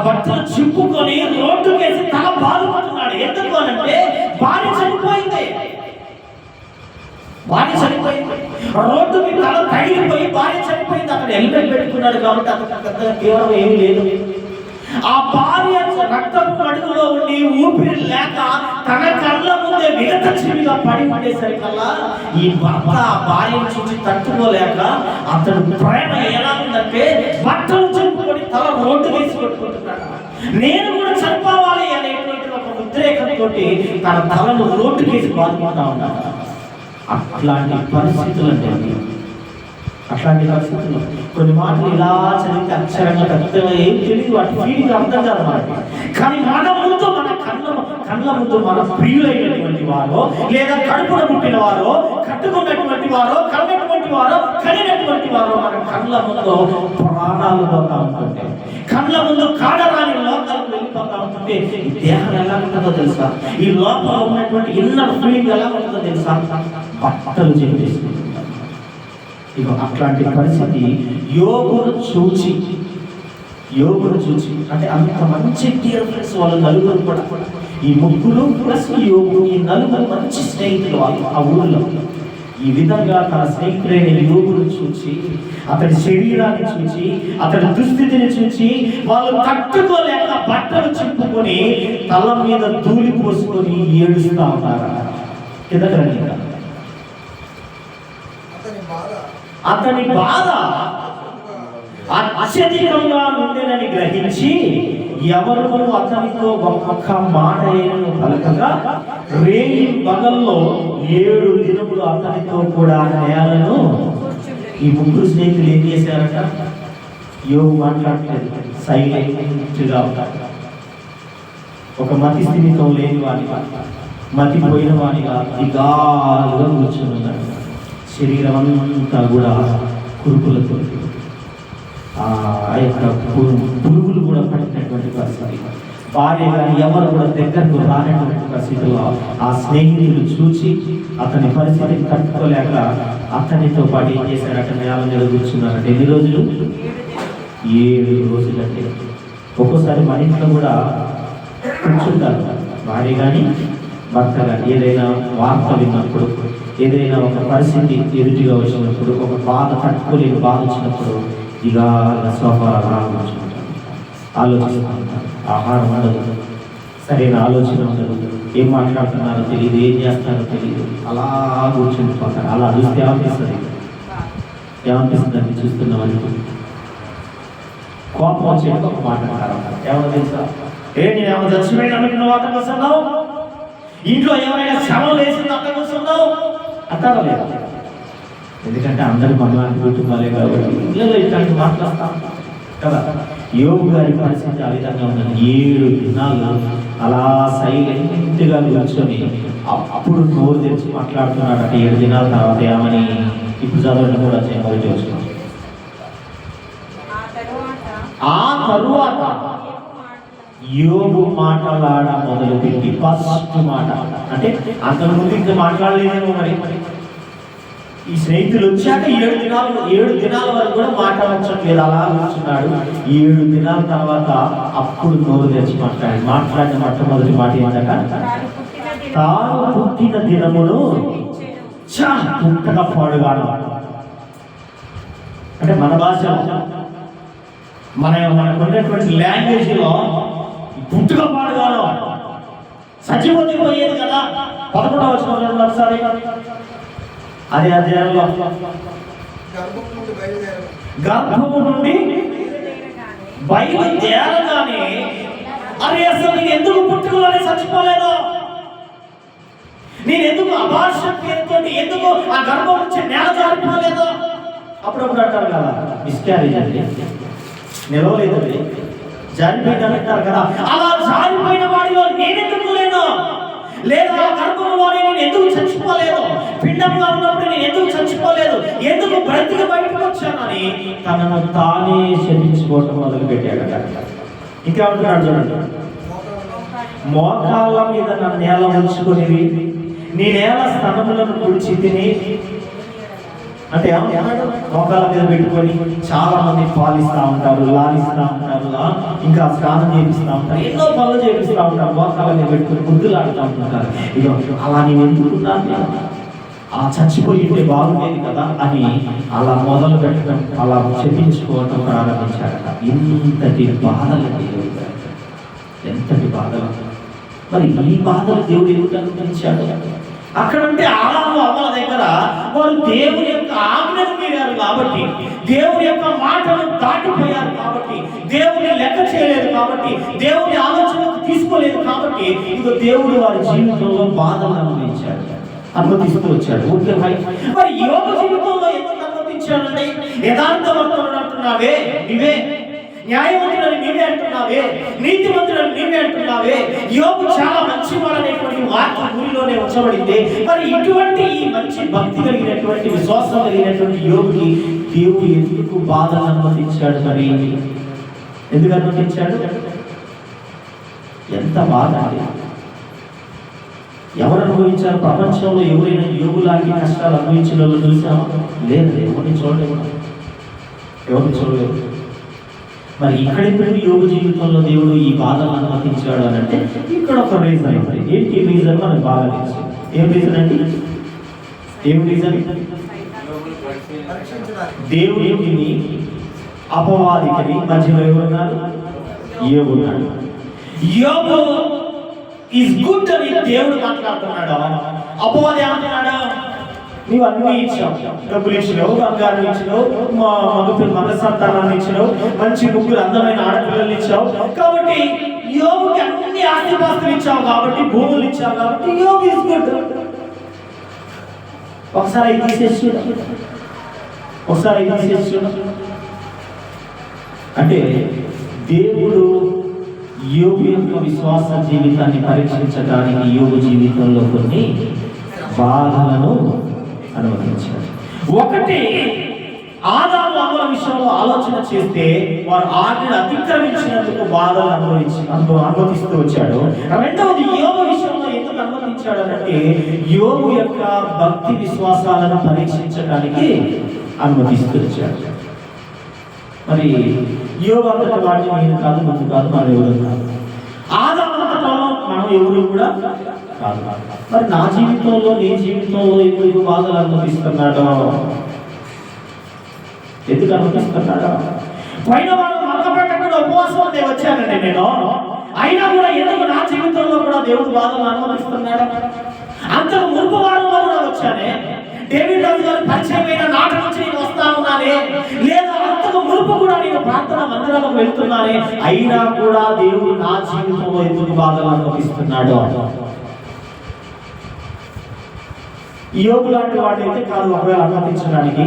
బట్టలు చింపుకొని రోడ్డు వేసి తల బాధపడుతున్నాడు. ఎందుకు అనంటే భార్య చనిపోయింది. రోడ్డుకి తల తగిలిపోయి భార్య చనిపోయింది. అక్కడ అతను హెల్మెట్ పెట్టుకున్నాడు కాబట్టి అతను పెద్దగా తీవ్రం ఏమీ లేదు. ఆ భార్య రక్తపు అడుగులో ఉండి ఊపిరి లేక తన కళ్ళ ముందే విగతజీవిగా పడి ఉండేసరికల్లా ఈ భర్త ఆ భార్యను చూసి తట్టుకోలేక అతడు ప్రేమ ఎలా ఉందంటే బట్టలు చింపుకొని తల రోడ్డు వేసి కొట్టుకుంటున్నాడు. నేను కూడా చనిపోవాలి అనేటువంటి ఒక ఉద్రేకంతో తన తలను రోడ్డు కేసి బాధపడతా ఉన్నాడు. అట్లాంటి పరిస్థితులు అంటే అట్లాంటి పరిస్థితుల్లో కొన్ని మాటలు ఇలా చదివితే అక్షరంగా ఖచ్చితంగా ఏం తెలియదు, వాటి ఫీలింగ్ అర్థం కాదు మనకి. కానీ మన ముందు మన కళ్ళ ముందు మన ప్రియులైనటువంటి వారో లేదా కడుపున పుట్టిన వారో కట్టుకున్నటువంటి వారో కన్నటువంటి వారో కనినటువంటి వారో మన కళ్ళ ముందు ప్రాణాలు పోతా ఉంటుంటే, కళ్ళ ముందు కాడరాని లోకాలకు వెళ్ళిపోతా ఉంటుంటే ఈ దేహం ఎలా ఉంటుందో తెలుసా? ఈ లోపల ఉన్నటువంటి ఇన్నర్ ఫీలింగ్ ఎలా ఉంటుందో తెలుసా? బట్టలు చెప్పేస్తుంది. ఇక అట్లాంటి పరిస్థితి యోగును చూచి అంటే అంత మంచి డియర్ ఫ్రెండ్స్ వాళ్ళు నలుగురు కూడా, ఈ ముగ్గురు ప్లస్ యోగు, ఈ నలుగురు మంచి స్నేహితులు వాళ్ళు ఆ ఊరిలో. ఈ విధంగా తన స్నేహితుడైన యోగును చూచి, అతడి శరీరాన్ని చూచి, అతడి దుస్థితిని చూచి వాళ్ళు తట్టుకోలేక బట్టలు చింపుకొని తల మీద ధూళి పోసుకొని ఏడుస్తూ ఉన్నారు. కిందకి అతని బాధ అత్యధికంగా ఉండేనని గ్రహించి ఎవరు అతనితో ఒక్క మాట పలకగా రేయి పగల్లో 7 దినములు అతనితో కూడా నేలను. ఈ ముగ్గురు స్నేహితులు ఏం చేశారట? యోగు మాట్లాడలేదు, సైలెంట్గా ఉంటారు. ఒక మతి స్థిమితం లేని వాడిగా, మతి పోయిన వాడిగా దిగాలుగా కూర్చొని ఉన్నాడు. శరీరం అంతా కూడా కురుకులతో పురుగులు కూడా పట్టినటువంటి పరిస్థితి. భార్య కానీ ఎవరు కూడా దగ్గరకు రానటువంటి పరిస్థితిలో ఆ స్నేహితులు చూచి అతని పరిస్థితిని తట్టుకోలేక అతనితో పాటు ఏం చేశాడట? నేల మీద కూర్చున్నారంటే ఎన్ని రోజులు? 7 రోజులంటే. ఒక్కోసారి మన ఇంట్లో కూడా కూర్చుంటారు భార్య కానీ భర్త కానీ, ఏదైనా వార్త విన్నప్పుడు, ఏదైనా ఒక పరిస్థితి ఎదుటిగా వచ్చినప్పుడు, ఒక బాధ తట్టుకోలేని బాధ వచ్చినప్పుడు ఇక సోఫా కూర్చుంటారు, ఆలోచిస్తూ ఉంటారు. ఆహారం ఉండదు, సరైన ఆలోచన ఉండదు, ఏం మాట్లాడుతున్నారో తెలియదు, ఏం చేస్తారో తెలియదు, అలా కూర్చుండిపోతారు. అలా చూస్తే ఏమనిపిస్తుంది అని చూస్తున్నామని కోపం వచ్చి ఒక మాట అంటారు. ఏమన్నా తెలుసా? నేను ఏమన్నా చచ్చిపోయిన అనుకున్న వాటి కోసం ఇంట్లో ఎవరైనా శవం వేసిన అక్కడ కూర్చున్నావు అంటారా లేదా? ఎందుకంటే అందరి మనలాంటి కుటుంబాలే కాబట్టి ఇళ్ళలో ఇట్లాంటి మాట్లాడతాం కదా. యోగు గారి పరిస్థితి ఆ విధంగా ఉన్నది. 7 దినాలు అలా సైలెంట్గా కూర్చొని అప్పుడు నోరు తెరిచి మాట్లాడుతున్నాడు. 7 దినాల తర్వాత ఏమని ఇప్పుడు చదవడం కూడా మొదటి వచ్చినాం. ఆ తరువాత యోగు మాట్లాడ మొదలుపెట్టి ఫస్ట్ మాట అంటే అంతకు ముందు ఇంకా మాట్లాడలేదేమో మరి. ఈ స్నేహితులు వచ్చాక 7 దినాల వరకు కూడా మాట్లాడలేదు, అలా కూర్చున్నాడు. 7 దినాల తర్వాత అప్పుడు నోరు తెచ్చి మాట్లాడిన మొట్టమొదటి మాట ఏంటంట? తాను పుట్టిన దినమును పుట్టక పాడుగాను. అంటే మన భాష మనకున్నటువంటి లాంగ్వేజ్లో పుట్టుక పాడుగాను సచిపోతే పోయేది కదా. 11వ వచనంలో ఒకసారి అదే అధ్యాయంలో గర్భము నుండి బయలుదేరగానే అరే అసలు నేను ఎందుకు పుట్టుకలోనే చచ్చిపోలేదు, నేను ఎందుకు అభాషణ పేరుతో ఎందుకు ఆ గర్భం నుంచి నేల జారిపోలేదు. అప్పుడప్పుడు అంటారు కదా మిస్క్యారేజ్ అంటే నిలవలేదండి, జారిపోయిందని అంటారు కదా. అలా జారిపోయిన వాడిలో నేనెందుకు లేను, లేదా గర్భంలోనే నేను ఎందుకు చచ్చిపోలేదు, పిండంగా ఉన్నప్పుడు నేను ఎందుకు చచ్చిపోలేదు, ఎందుకు బ్రతికి బయటకు వచ్చానని తనను తానే శపించుకోవటం మొదలు పెట్టాడట. ఇంకా ఉంటున్నాడు చూడండి, మోకాళ్ళ మీద నా నేల ఉంచుకొని నీ నేల స్తనములను కుడిచి తిని అంటే ఏమన్నాడు? మోకాళ్ళ మీద పెట్టుకొని చాలా మంది పాలిస్తూ ఉంటారు, లాలిస్తూ ఉంటారు, ఇంకా స్నానం చేపిస్తూ ఉంటారు, ఎన్నో పనులు చేపిస్తూ ఉంటారు, మోకాళ్ళ మీద పెట్టుకొని ముద్దులు ఆడుతూ ఉంటారు. ఇక అలా నేను ఎందుకున్నాను, చచ్చిపోయి ఉంటే బాగుండేది కదా అని అలా మొదలు పెట్టడం, అలా చెప్పించుకోవటం ప్రారంభించాడట. ఇంతటి బాధలు ఎంతటి బాధలు! మరి ఈ బాధలు దేవుడు ఎందుకు అనుమతించాడు? అక్కడంటే ఆదాము అవ్వల దగ్గర వారు దేవుని యొక్క ఆజ్ఞను మీరారు కాబట్టి, దేవుని యొక్క మాటను దాటిపోయారు కాబట్టి, దేవుని లెక్క చేయలేదు కాబట్టి, దేవుని ఆలోచనకు తీసుకోలేదు కాబట్టి, ఇక దేవుడు వారి జీవితంలో బాధలు అనుమతిస్తూ వచ్చాడు. ఓకే భాయ్, మరి యోగ జీవితంలో ఎందుకు అనుమతించాడంటే, యథార్థవంతుడు అంటున్నావే నీవే, న్యాయవంతుడని నీవే అంటున్నావే, నీతివంతుడని నీవే అంటున్నావే, యోగు చాలా మంచివాడనేటువంటి వార్త ఊరిలోనే ఉంచబడింది. మరి ఇటువంటి ఈ మంచి భక్తి కలిగినటువంటి, విశ్వాసం కలిగినటువంటి యోగుకి దేవుడు ఎందుకు బాధను అనుమతించాడు? మరి ఎందుకు అనుమతించాడు? ఎంత బాధ! ఎవరు అనుభవించారు? ప్రపంచంలో ఎవరైనా యోగులాంటి కష్టాలు అనుభవించిన వాళ్ళు చూసామా? లేదు, ఎవరిని చూడలేదు. మరి ఇక్కడెప్పుడు యోగ జీవితంలో దేవుడు ఈ బాధను అనుమతించాడు అని అంటే, ఇక్కడ ఒక రీజన్ ఉంది. ఏంటి రీజన్? మనకు బాగా తెలుసు. ఏం రీజన్ అండి? ఏం రీజన్? దేవుడికి అపవాదికి మధ్యలో ఎవరున్నారు? యోగు ఉన్నాడు. యోగు ఈజ్ గుడ్ అని దేవుడు మాట్లాడుతున్నాడు. అపవాది ఏమంటున్నాడు? నీవు అన్ని ఇచ్చావు, డబ్బులు ఇచ్చినావు, బంగారం ఇచ్చినావు, మగ సంతానాన్ని ఇచ్చినావు, మంచి ముగ్గురు అందమైన ఆడపిల్లలు ఇచ్చావు, కాబట్టి యోగుకి అన్ని ఆస్తిపాస్తులు ఇచ్చావు, కాబట్టి భూములు ఇచ్చావు, కాబట్టి యోగు ఈజ్ గుడ్. ఒకసారి తీసేసి అంటే దేవుడు యోగు యొక్క విశ్వాస జీవితాన్ని పరీక్షించడానికి యోగు జీవితంలో కొన్ని బాధలను అనుమతించాడు. ఒకటి, ఆదాము అవ్వల విషయంలో ఆలోచన చేస్తే వారు ఆజ్ఞను అతిక్రమించినందుకు బాధలు అనుమతిస్తూ వచ్చాడు. రెండవది, యోగు విషయంలో ఎందుకు అనుమతించాడు అంటే, యోగు యొక్క భక్తి విశ్వాసాలను పరీక్షించడానికి అనుమతిస్తూ వచ్చాడు. మరి యోగు అంతటి వాడిని నేను కాదు, ముందు కాదు, మనం ఎవరు కాదు. ఆదాము అంతటా మనం ఎవరు కూడా కాదు. మరి నా జీవితంలో, నీ జీవితంలో ఎందుకు బాధలు అనుమతిస్తున్నాడో? ఎందుకు అనుమతిస్తున్నాడో? పైన వాళ్ళు మగ్గపెట్టకుండా ఉపవాసం ఉంటే వచ్చానండి నేను, అయినా కూడా ఎందుకు నా జీవితంలో కూడా దేవుడు బాధలు అనుమతిస్తున్నాడు? అంతకు మురుపు వారంలో కూడా వచ్చానే, డేవిడ్ రాజు గారు పరిచయమైన నాటి నుంచి నేను వస్తా ఉన్నానే, లేదా అంతకు మురుపు కూడా నేను ప్రార్థన మందిరాలకు వెళ్తున్నానే, అయినా కూడా దేవుడు నా జీవితంలో ఎందుకు బాధలు అనుమతిస్తున్నాడు? యోగు లాంటి వాడైతే కాదు ఒకవేళ అనుమతించడానికి,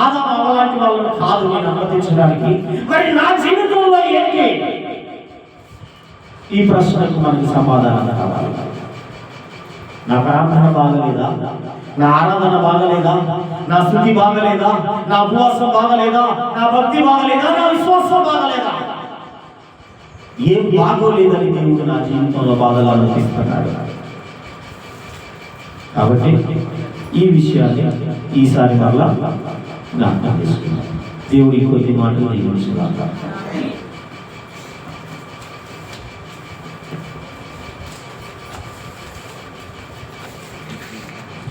ఆదాము అవ్వ లాంటి వాళ్ళని కాదు నేను అనుమతించడానికి, మరి నా జీవితంలో ఏంటి? ఈ ప్రశ్నకు మనకి సమాధానం కావాలి. నా ప్రార్థన బాగలేదా? నా ఆరాధన బాగలేదా? నా స్థుతి బాగలేదా? నా ఉపవాసం బాగలేదా? నా భక్తి బాగలేదా? నా విశ్వాసం బాగలేదా? ఏం బాగోలేదని దేవుడు నా జీవితంలో బాధలు అనుమతిస్తున్నాడు. కాబట్టి ఈ విషయాన్ని ఈసారి వల్ల జ్ఞాపకం చేసుకున్నాం. దేవుడి కొద్ది మాటలు